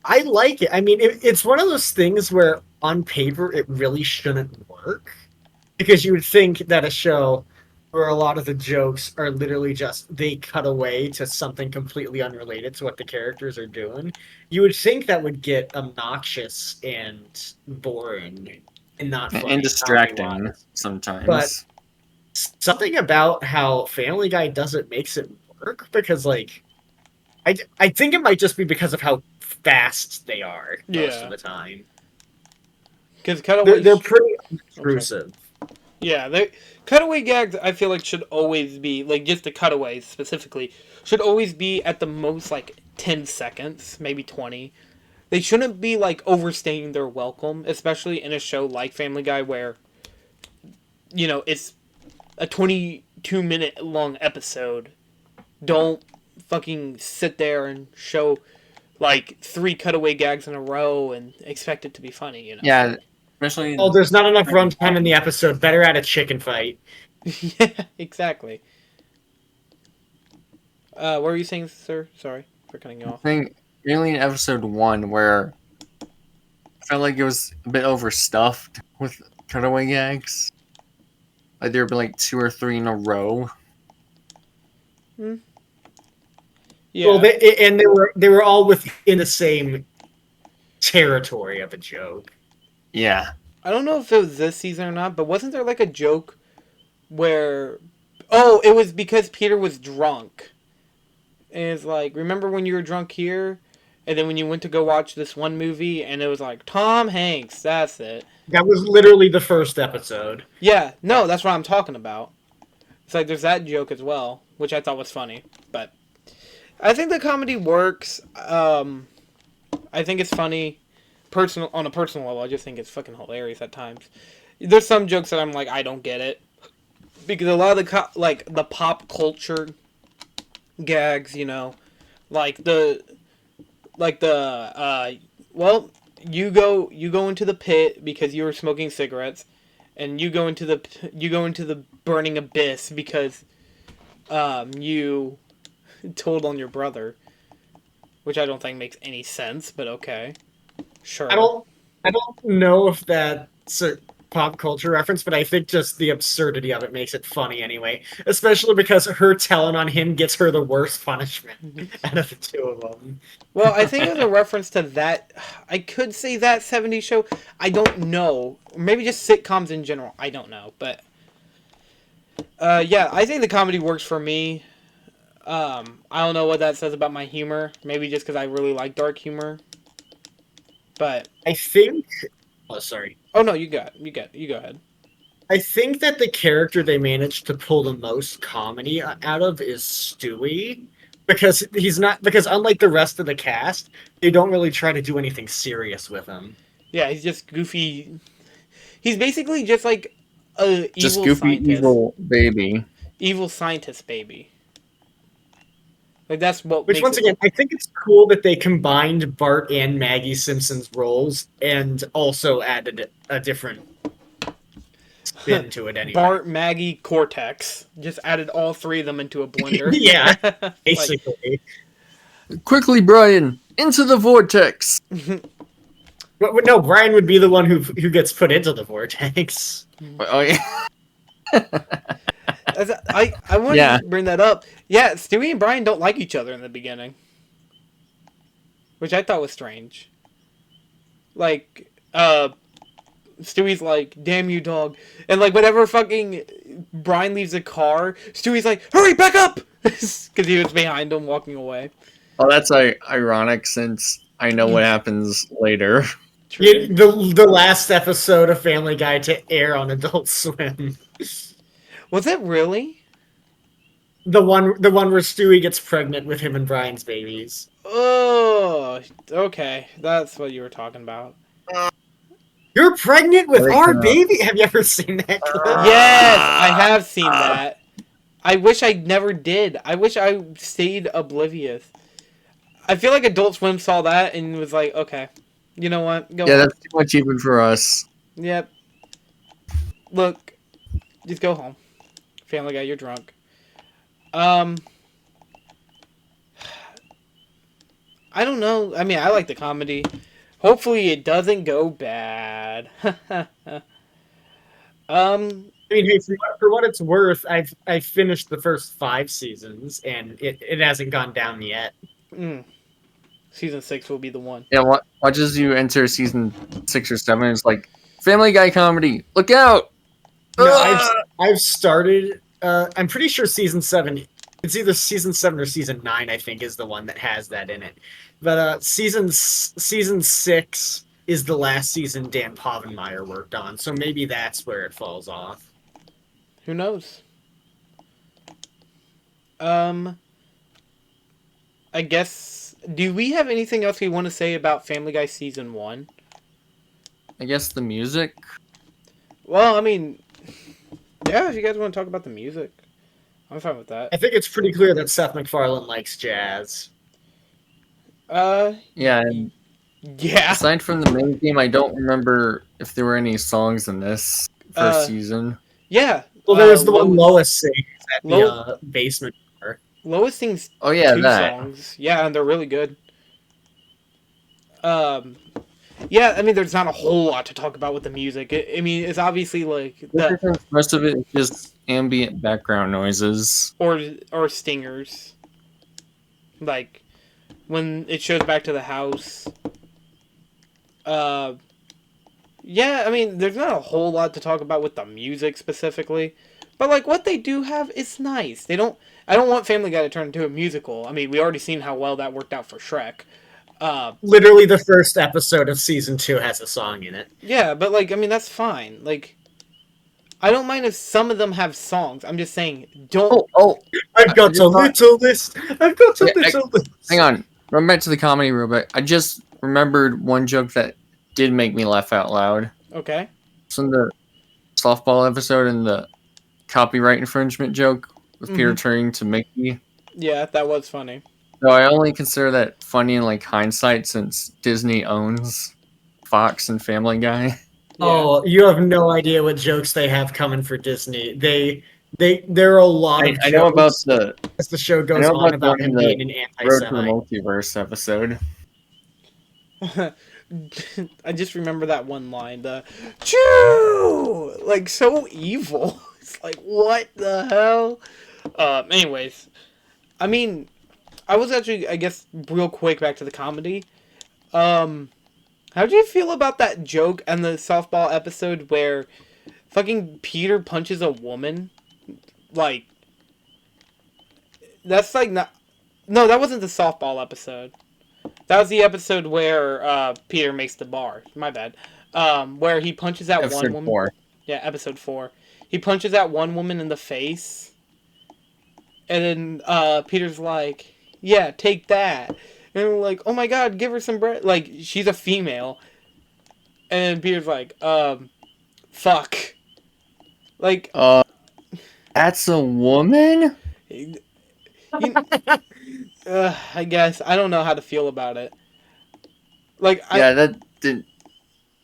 I like it. I mean, it's one of those things where on paper it really shouldn't work because you would think that a show where a lot of the jokes are literally just they cut away to something completely unrelated to what the characters are doing. You would think that would get obnoxious and boring and not And funny comedy distracting wise. But sometimes. something about how Family Guy does it makes it work because like I think it might just be because of how fast they are most of yeah, the time. because They're cutaways. pretty I'm sorry. intrusive. Yeah, they cutaway gags. I feel like should always be like just the cutaways specifically should always be at the most like 10 seconds, maybe 20. They shouldn't be like overstaying their welcome, especially in a show like Family Guy where it's a 22-minute long episode. Don't fucking sit there and show like three cutaway gags in a row and expect it to be funny. Yeah, especially. Oh, there's not enough runtime in the episode. Better add a chicken fight. Yeah, exactly. What were you saying, sir? Sorry for cutting you I off. think really in episode 1 where I felt like it was a bit overstuffed with cutaway gags. Like there would be like 2 or 3 in a row. Hmm. Well, Yeah, they were all within the same territory of a joke. Yeah. I don't know if it was this season or not, but wasn't there like a joke where, oh, it was because Peter was drunk, and it's like, remember when you were drunk here, and then when you went to go watch this one movie, and it was like Tom Hanks, that's it. That was literally the first episode. Yeah, no, that's what I'm talking about. It's like there's that joke as well, which I thought was funny, but I think the comedy works. I think it's funny, on a personal level. I just think it's fucking hilarious at times. There's some jokes that I'm like, I don't get it, because a lot of the pop culture gags, like the well, you go into the pit because you were smoking cigarettes, and you go into the burning abyss because you told on your brother, which I don't think makes any sense, but okay. I Sure. don't I don't know if that's a pop culture reference, but I think just the absurdity of it makes it funny anyway. Especially because her telling on him gets her the worst punishment out of the two of them. Well, I think it was a reference to that. I could say that 70s show. I don't know. Maybe just sitcoms in general. I don't know. But, yeah, I think the comedy works for me. I don't know what that says about my humor. Maybe just because I really like dark humor. But, I think. Oh, sorry. oh no, you go ahead. I think that the character they managed to pull the most comedy out of is Stewie. Because unlike the rest of the cast, they don't really try to do anything serious with him. Yeah, he's just goofy. He's basically just like a Just evil goofy scientist. evil baby. Evil scientist baby. Like that's what Which, makes once it. again, I think it's cool that they combined Bart and Maggie Simpson's roles and also added a different spin to it anyway. Bart, Maggie, Cortex. Just added all three of them into a blender. Yeah, Like, basically. Quickly, Brian, into the vortex. But no, Brian would be the one who gets put into the vortex. Oh yeah. I wanted to bring that up. Yeah, Stewie and Brian don't like each other in the beginning, which I thought was strange. Like, Stewie's like, "Damn you, dog," and like whenever fucking Brian leaves the car, Stewie's like, "Hurry, back up!" Because he was behind him walking away. Oh, that's ironic since I know what happens later. Yeah, the last episode of Family Guy to air on Adult Swim. Was it really? The one where Stewie gets pregnant with him and Brian's babies. Oh, okay. That's what you were talking about. You're pregnant with Like, our baby? Have you ever seen that clip? Yes, I have seen that. I wish I never did. I wish I stayed oblivious. I feel like Adult Swim saw that and was like, okay, you know what? Go Yeah, on. that's too much even for us. Yep. Look, just go home. Family Guy, you're drunk. I don't know. I mean, I like the comedy. Hopefully it doesn't go bad. I mean, hey, for what it's worth, I've finished the first 5 seasons, and it hasn't gone down yet. Season 6 will be the one. Yeah, watch as you enter season 6 or 7. It's like Family Guy comedy. Look out! No, I've started. I'm pretty sure season 7. It's either season 7 or season 9. I think is the one that has that in it. But season 6 is the last season Dan Povenmire worked on, so maybe that's where it falls off. Who knows? I guess. Do we have anything else we want to say about Family Guy season 1? I guess the music. Well, I mean, yeah. If you guys want to talk about the music, I'm fine with that. I think it's pretty clear that Seth MacFarlane likes jazz. Yeah, and Yeah. aside from the main theme, I don't remember if there were any songs in this first season. Yeah. Well, there was the one Lois sings at the basement bar. Lois sings Oh yeah, 2 that. songs. Yeah, and they're really good. Yeah, I mean, there's not a whole lot to talk about with the music. I mean, it's obviously like Most of it is just ambient background noises. or stingers. Like when it shows back to the house. Yeah, I mean, there's not a whole lot to talk about with the music specifically, but like what they do have is nice. I don't want Family Guy to turn into a musical. I mean, we already seen how well that worked out for Shrek. Literally, the first episode of season 2 has a song in it. Yeah, but like, I mean, that's fine. Like, I don't mind if some of them have songs. I'm just saying, don't. Oh, I've got a little list. I've got a little list. hang on. Run back to the comedy real bit. I just remembered one joke that did make me laugh out loud. Okay. It's in the softball episode and the copyright infringement joke with Peter turning to Mickey. Yeah, that was funny. So I only consider that funny in like hindsight since Disney owns Fox and Family Guy. Yeah. Oh, you have no idea what jokes they have coming for Disney. There are a lot of jokes. I know about the as the show goes on about him being an Road to the anti-Semite. Multiverse episode. I just remember that one line, the "Choo!" Like so evil. It's like, what the hell? Anyways, I mean, I was actually, I guess, real quick back to the comedy. How do you feel about that joke and the softball episode where fucking Peter punches a woman? Like, that's like not. No, that wasn't the softball episode. That was the episode where Peter makes the bar. My bad. Where he punches that Episode one woman. 4. Yeah, episode 4. He punches that one woman in the face. And then Peter's like, yeah, take that. And we're like, oh my god, give her some bread. Like, she's a female. And then Peter's like, fuck. Like, That's a woman? I guess I don't know how to feel about it. Like I, Yeah, that did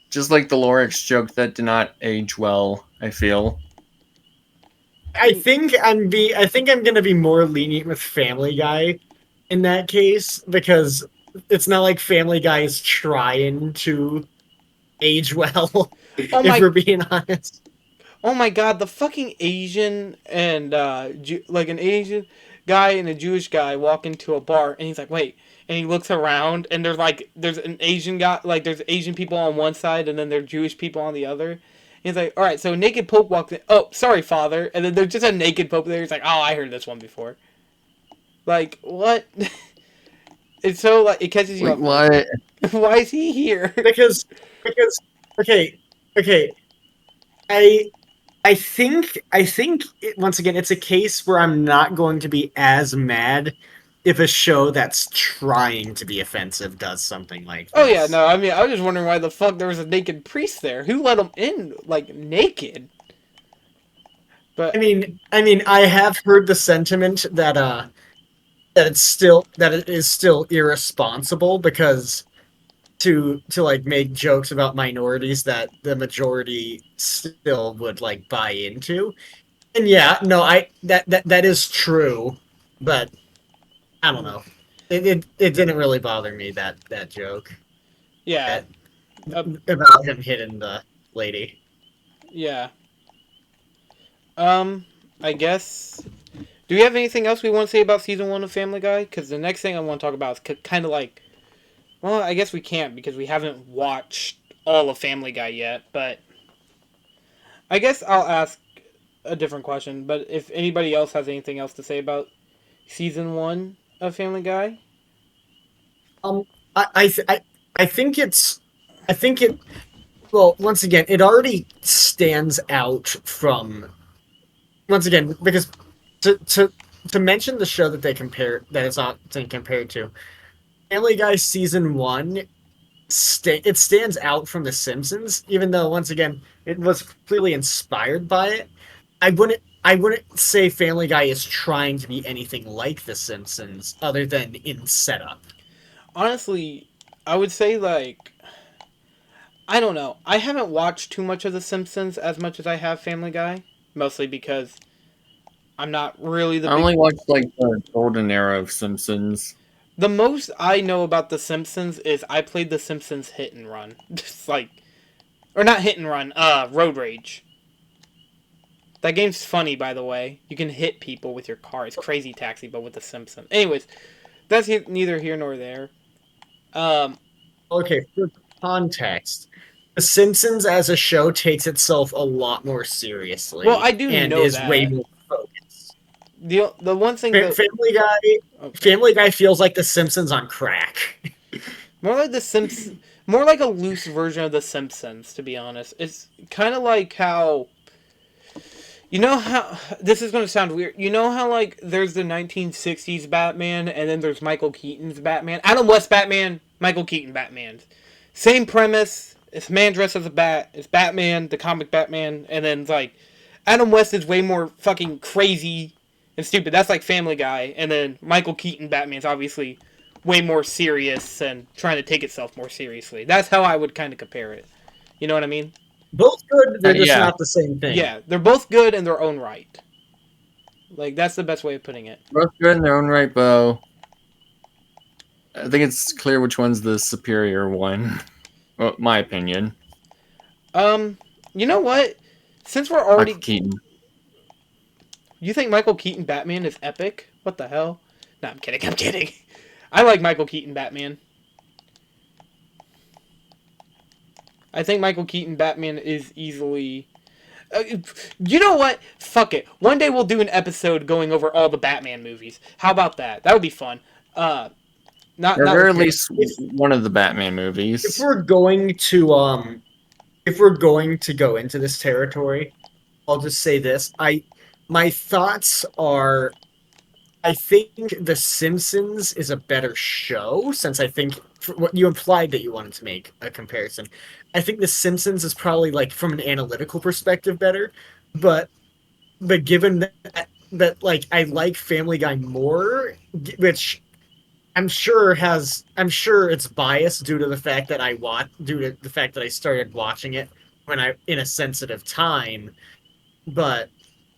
just like the Lorix joke that did not age well. I feel. I think I'm gonna be more lenient with Family Guy in that case because it's not like Family Guy is trying to age well, oh if my we're being honest. Oh my god, the fucking Asian and like an Asian guy and a Jewish guy walk into a bar and he's like, "Wait." And he looks around and there's an Asian guy, like there's Asian people on one side and then there's Jewish people on the other. And he's like, "All right, so a naked pope walks in. Oh, sorry, father." And then there's just a naked pope there. He's like, "Oh, I heard this one before." Like, what? It's so like it catches you Wait, off guard. what? Why is he here? Because because okay, okay. I I think once again it's a case where I'm not going to be as mad if a show that's trying to be offensive does something like Oh yeah, this. no, I mean, I was just wondering why the fuck there was a naked priest there. Who let him in like naked? But I mean, I have heard the sentiment that that it is still irresponsible because to like make jokes about minorities that the majority still would like buy into. And yeah, no, I that is true, but I don't know. It didn't really bother me that joke yeah, that uh, about him hitting the lady. yeah. I guess. Do we have anything else we want to say about season one of Family Guy? Because the next thing I want to talk about is kind of like, well, I guess we can't because we haven't watched all of Family Guy yet. But I guess I'll ask a different question. But if anybody else has anything else to say about season one of Family Guy, Um, I think I think it. Well, once again, it already stands out from once again because to to to mention the show that they compare that it's not compared to Family Guy season one. It stands out from The Simpsons, even though once again it was clearly inspired by it. I wouldn't say Family Guy is trying to be anything like The Simpsons, other than in setup. honestly, I would say like I don't know. I haven't watched too much of The Simpsons as much as I have Family Guy, mostly because I'm not really the I big. only watched like the golden era of Simpsons. The most I know about The Simpsons is I played The Simpsons Hit and Run. Just like, or not Hit and Run, Road Rage. That game's funny, by the way. You can hit people with your car. It's Crazy Taxi, but with The Simpsons. Anyways, that's neither here nor there. Um, Okay, for context, The Simpsons as a show takes itself a lot more well, seriously I do and know is way that. more focused. The one thing that okay, Family Guy feels like The Simpsons on crack. more like The Simpsons, more like a loose version of The Simpsons, to be honest. It's kind of like how you know how this is going to sound weird. You know how like there's the 1960s Batman and then there's Michael Keaton's Batman, Adam West Batman, Michael Keaton Batman. Same premise. It's man dressed as a bat. It's Batman, the comic Batman, and then it's like Adam West is way more fucking crazy and stupid. That's like Family Guy, and then Michael Keaton Batman's obviously way more serious and trying to take itself more seriously. That's how I would kind of compare it. You know what I mean? Both good, they're just Yeah, not the same thing. Yeah, they're both good in their own right. Like that's the best way of putting it. both good in their own right, but I think it's clear which one's the superior one. Well, my opinion. Um, you know what? Since we're Michael already, Keaton. you think Michael Keaton Batman is epic? What the hell? No, I'm kidding. I'm kidding. I like Michael Keaton Batman. I think Michael Keaton Batman is easily. You know what? Fuck it. One day we'll do an episode going over all the Batman movies. How about that? That would be fun. Not Or at not very with least If one of the Batman if movies. we're going to if we're going to go into this territory, I'll just say this. I my thoughts are I think The Simpsons is a better show since I think what you implied that you wanted to make a comparison. I think The Simpsons is probably like from an analytical perspective better, but given that like I like Family Guy more, which I'm sure it's biased due to the fact that I started watching it when I in a sensitive time. But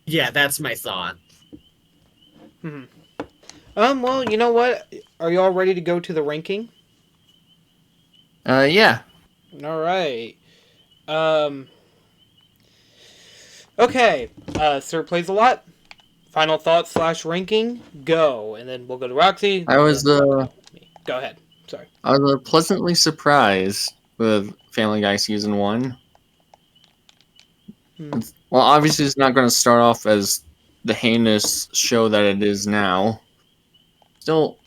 yeah, that's my thought. Hmm. Well, you know what? Are you all ready to go to the ranking? Yeah. All right. Um. Okay. Sir plays a lot. Final thoughts / ranking. Go, and then we'll go to Roxy. I was Me. Go ahead. Sorry. I was pleasantly surprised with Family Guy season 1. Hmm. Well, obviously it's not going to start off as the heinous show that it is now. Still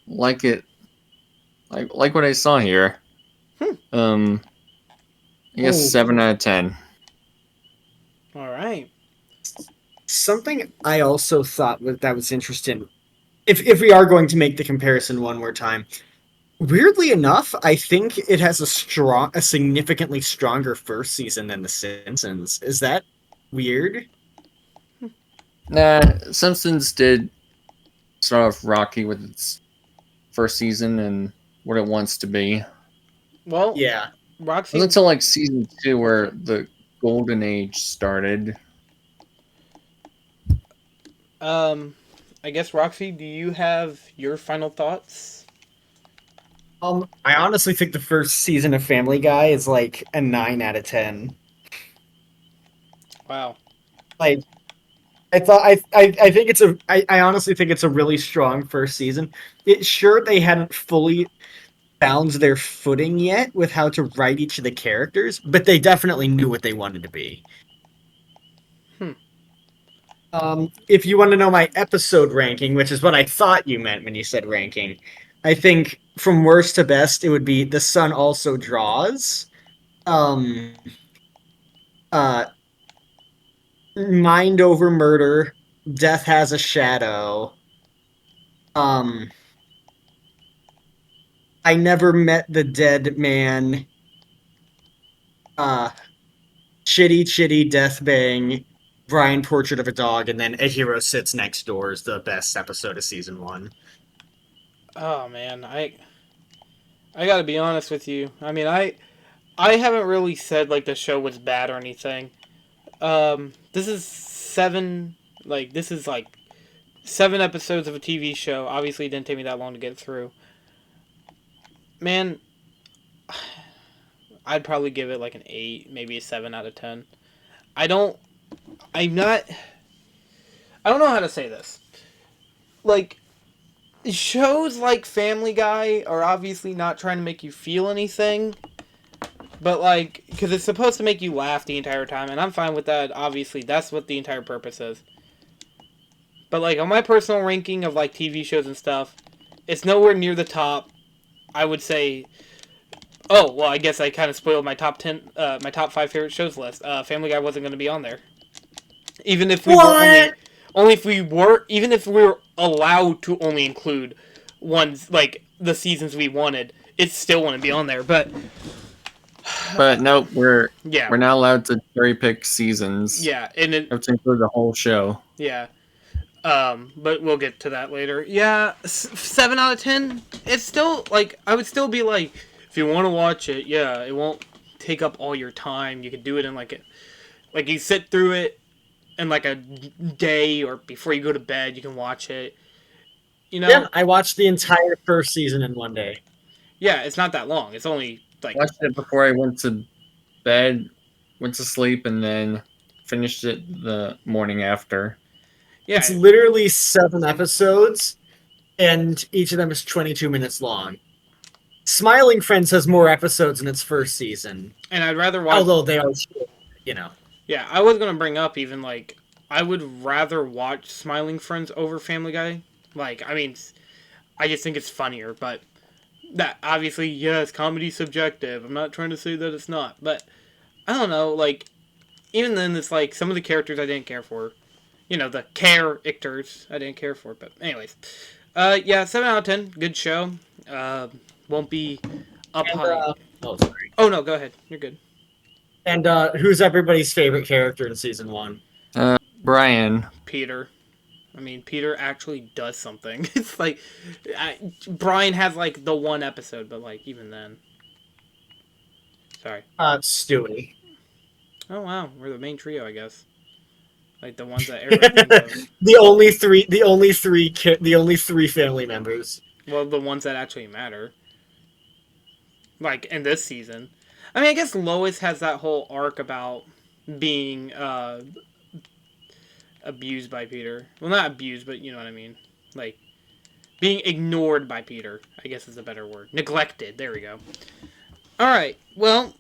like it, like what I saw here. Hmm. I guess Oh, 7 out of 10. All right. something I also thought that was interesting. If we are going to make the comparison one more time, weirdly enough, I think it has a significantly stronger first season than The Simpsons. Is that weird? Nah, Simpsons did start off rocky with its first season and what it wants to be. It Well, Yeah. Roxy. wasn't until like season 2 Oh, where sorry. the golden age started. Um, I guess Roxy, do you have your final thoughts? I honestly think the first season of Family Guy is like a 9 out of 10. Wow. Like I think I honestly think it's a really strong first season. It sure they hadn't fully found their footing yet with how to write each of the characters, but they definitely knew what they wanted to be. Hmm. If you want to know my episode ranking, which is what I thought you meant when you said ranking, I think from worst to best, it would be The Sun Also Draws, um, uh, Mind Over Murder, Death Has a Shadow, um, I Never Met the Dead Man, uh, Chitty Chitty Death Bang, Brian Portrait of a Dog, and then A Hero Sits Next Door is the best episode of season one. Oh man, I gotta be honest with you. I mean, I haven't really said like the show was bad or anything. This is seven. Like this is like 7 episodes of a TV show. Obviously, it didn't take me that long to get through. Man, I'd probably give it like an 8, maybe a 7 out of 10. I don't. I'm not. I don't know how to say this. Like shows like Family Guy are obviously not trying to make you feel anything, but like because it's supposed to make you laugh the entire time, and I'm fine with that. Obviously, that's what the entire purpose is. But like on my personal ranking of like TV shows and stuff, it's nowhere near the top. I would say. Oh well, I guess I kind of spoiled my top 10, my top 5 favorite shows list. Family Guy wasn't going to be on there, even if we were What? only if we were even if we were allowed to only include ones like the seasons we wanted. It still wouldn't be on there. But But no, yeah, we're not allowed to cherry pick seasons. yeah, and We it have to include the whole show. yeah. But we'll get to that later. Yeah, 7 out of 10. It's still like I would still be like, if you want to watch it, yeah, it won't take up all your time. You could do it in like you sit through it in like a day or before you go to bed. You can watch it. You Yeah, know, I watched the entire first season in one day. yeah, it's not that long. It's only like Watched it before I went to bed, went to sleep, and then finished it the morning after. It's yeah, literally 7 episodes, and each of them is 22 minutes long. Smiling Friends has more episodes in its first season, and I'd rather watch. although they are, you know. Yeah, I was gonna bring up even like I would rather watch Smiling Friends over Family Guy. Like, I mean, I just think it's funnier, but that obviously, yes, comedy's subjective. I'm not trying to say that it's not, but I don't know. Like, even then, it's like some of the characters I didn't care for. You know, the characters I didn't care for. But anyways, yeah, 7 out of 10, good show. Won't be up And high. oh, sorry. Oh no, go ahead. You're good. And who's everybody's favorite character in season one? Brian, Peter. I mean, Peter actually does something. It's like Brian has like the one episode, but like even then. Sorry. Stewie. Oh wow, we're the main trio, I guess. Like the ones that everyone thinks of. The only three family members. Well, the ones that actually matter. Like in this season. I mean, I guess Lois has that whole arc about being abused by Peter. Well, not abused, but you know what I mean. Like being ignored by Peter, I guess is a better word. Neglected. There we go. All right. Well,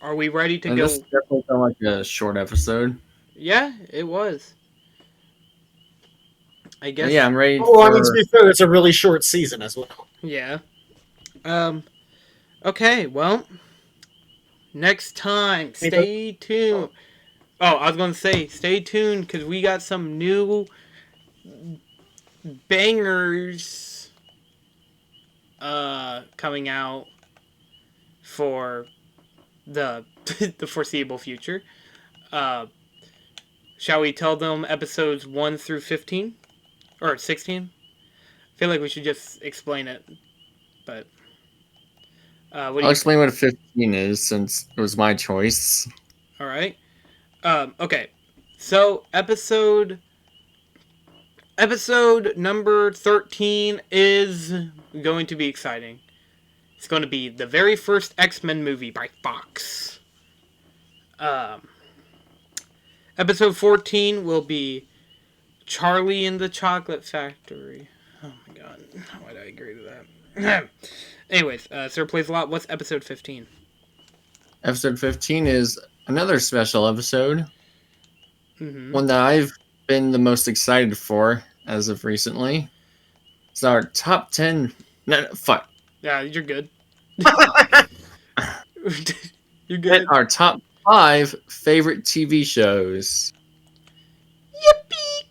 are we ready to And go? this definitely felt like a short episode. Yeah, it was. I guess. Yeah, I'm ready Well, I mean, to for. be fair, it's a really short season as well. Yeah. Okay, well, next time, stay tuned. Oh, I was going to say, stay tuned, because we got some new bangers coming out for the the foreseeable future. Shall we tell them episodes 1 through 15? Or 16? I feel like we should just explain it, but... what do I'll you explain what a 15 is since it was my choice. All right. Okay. So episode number 13 is going to be exciting. It's going to be the very first X-Men movie by Fox. Episode 14 will be Charlie and the Chocolate Factory. Oh my god. Why did I agree to that? Anyways, Sirsplaysalot, what's episode 15? Episode 15 is another special episode. Mm-hmm. One that I've been the most excited for as of recently. It's our top 10. No, fuck. Yeah, you're good. You're good. Our top 5 favorite TV shows. Yippee!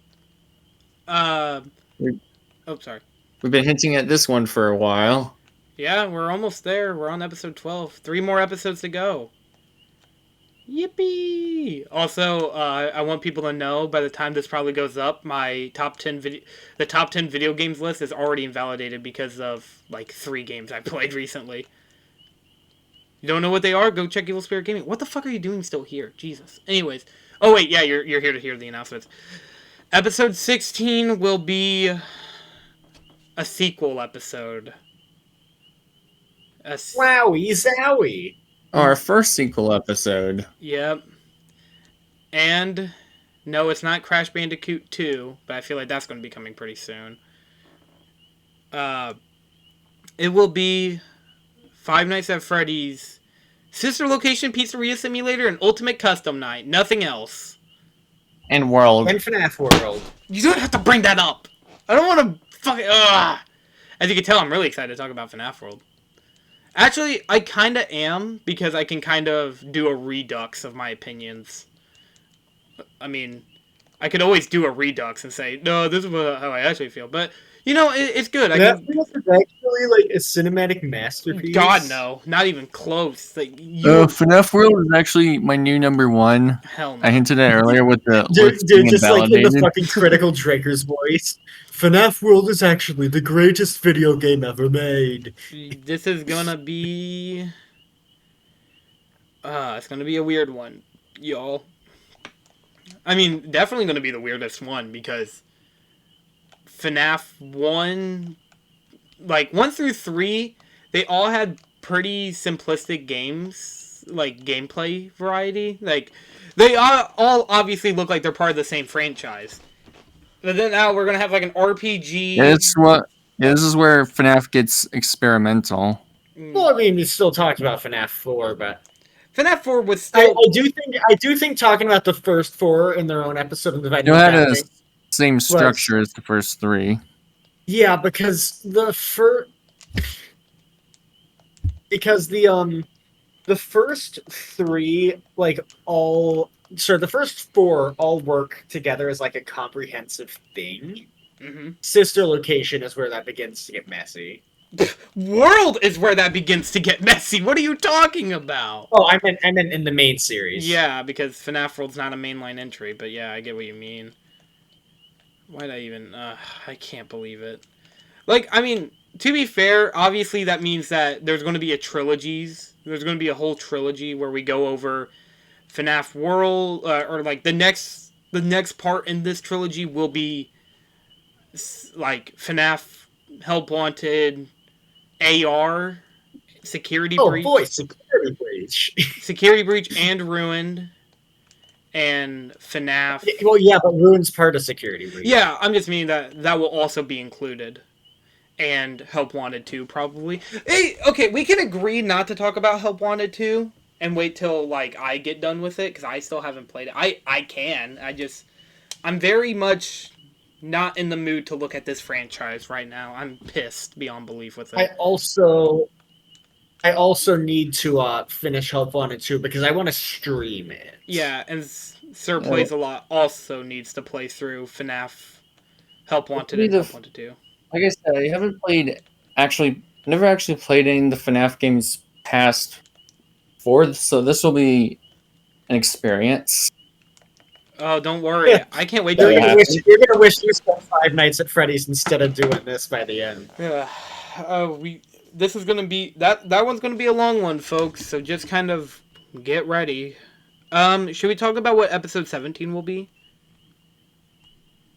Oh, sorry. We've been hinting at this one for a while. Yeah, we're almost there. We're on episode 12. 3 more episodes to go. Yippee! Also, I want people to know by the time this probably goes up, my top 10 video games list is already invalidated because of like 3 games I played recently. You don't know what they are? Go check Evil Spirit Gaming. What the fuck are you doing still here? Jesus. Anyways. Oh wait, yeah, you're here to hear the announcements. Episode 16 will be a sequel episode. Wowie zowie. Our first sequel episode. Yep. And no, it's not Crash Bandicoot 2, but I feel like that's going to be coming pretty soon. It will be Five Nights at Freddy's Sister Location Pizzeria Simulator and Ultimate Custom Night. Nothing else. And World. And FNAF World. You don't have to bring that up. I don't want to fucking... Ugh. As you can tell, I'm really excited to talk about FNAF World. Actually, I kind of am, because I can kind of do a redux of my opinions. I mean, I could always do a redux and say, no, this is how I actually feel. But, you know, it's good. FNAF is actually like a cinematic masterpiece. God, no. Not even close. Like, FNAF World is actually my new number 1. Hell no. I hinted at earlier with the Dude, just like in the fucking critical Draker's voice. FNAF World is actually the greatest video game ever made. This is gonna be... it's gonna be a weird one, y'all. I mean, definitely gonna be the weirdest one, because FNAF 1... Like, 1 through 3, they all had pretty simplistic games, like, gameplay variety. Like, they all obviously look like they're part of the same franchise. But then now we're gonna have like an RPG. This is where FNAF gets experimental. Well, I mean, we still talked about FNAF 4, but FNAF 4 was still. I do think talking about the first 4 in their own episode of the It had the same structure as the first 3. Yeah, because the first 3 the first 4 all work together as like a comprehensive thing. Mm-hmm. Sister Location is where that begins to get messy. World is where that begins to get messy. What are you talking about? Oh, I meant in the main series. Yeah, because FNAF World's not a mainline entry, but yeah, I get what you mean. Why'd I even? I can't believe it. Like, I mean, to be fair, obviously that means that there's going to be a trilogies. There's going to be a whole trilogy where we go over FNAF World, or like the next part in this trilogy will be like FNAF Help Wanted, AR, Security Oh boy, Breach, security breach. Security Breach and Ruined, and FNAF. Well, yeah, but Ruin's part of security breach. Yeah, I'm just meaning that will also be included. And Help Wanted 2, probably. Hey, okay, we can agree not to talk about Help Wanted 2 and wait till, like, I get done with it, because I still haven't played it. I can. I'm very much not in the mood to look at this franchise right now. I'm pissed beyond belief with it. I also need to finish Help Wanted 2 because I want to stream it. Yeah, and Sirsplaysalot also needs to play through FNAF Help Wanted and Help Wanted 2. Like I said, I haven't never actually played any of the FNAF games past 4, so this will be an experience. Oh, don't worry. I can't wait You're to... gonna wish you spent 5 nights at Freddy's instead of doing this by the end. Yeah. This is gonna be... That one's gonna be a long one, folks, so just kind of get ready. Should we talk about what episode 17 will be?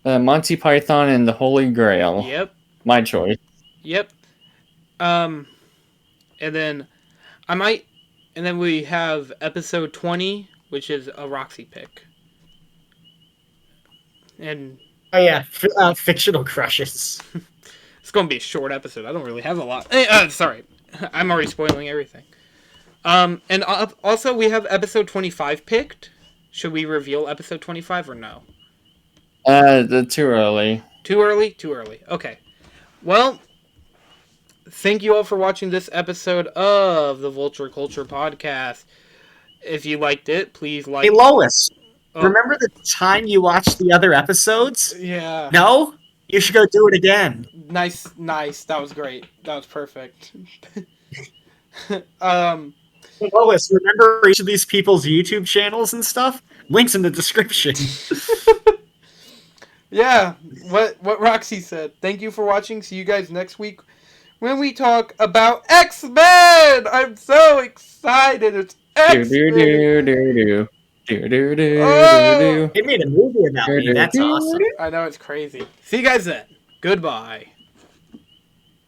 Monty Python and the Holy Grail. Yep. My choice. Yep. And then and then we have episode 20, which is a Roxy pick. And oh yeah, fictional crushes. It's gonna be a short episode. I don't really have a lot. Sorry, I'm already spoiling everything. And also we have episode 25 picked. Should we reveal episode 25 or no? Too early. Too early? Too early. Okay. Well, thank you all for watching this episode of the Vulture Culture Podcast. If you liked it, please like... Hey, Lois, remember the time you watched the other episodes? Yeah. No? You should go do it again. Nice. That was great. That was perfect. Lois, remember each of these people's YouTube channels and stuff? Links in the description. Yeah, what Roxy said. Thank you for watching. See you guys next week when we talk about X-Men. I'm so excited. It's X-Men. Oh! They made a movie about me. That's awesome. I know, it's crazy. See you guys then. Goodbye.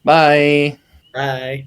Bye. Bye.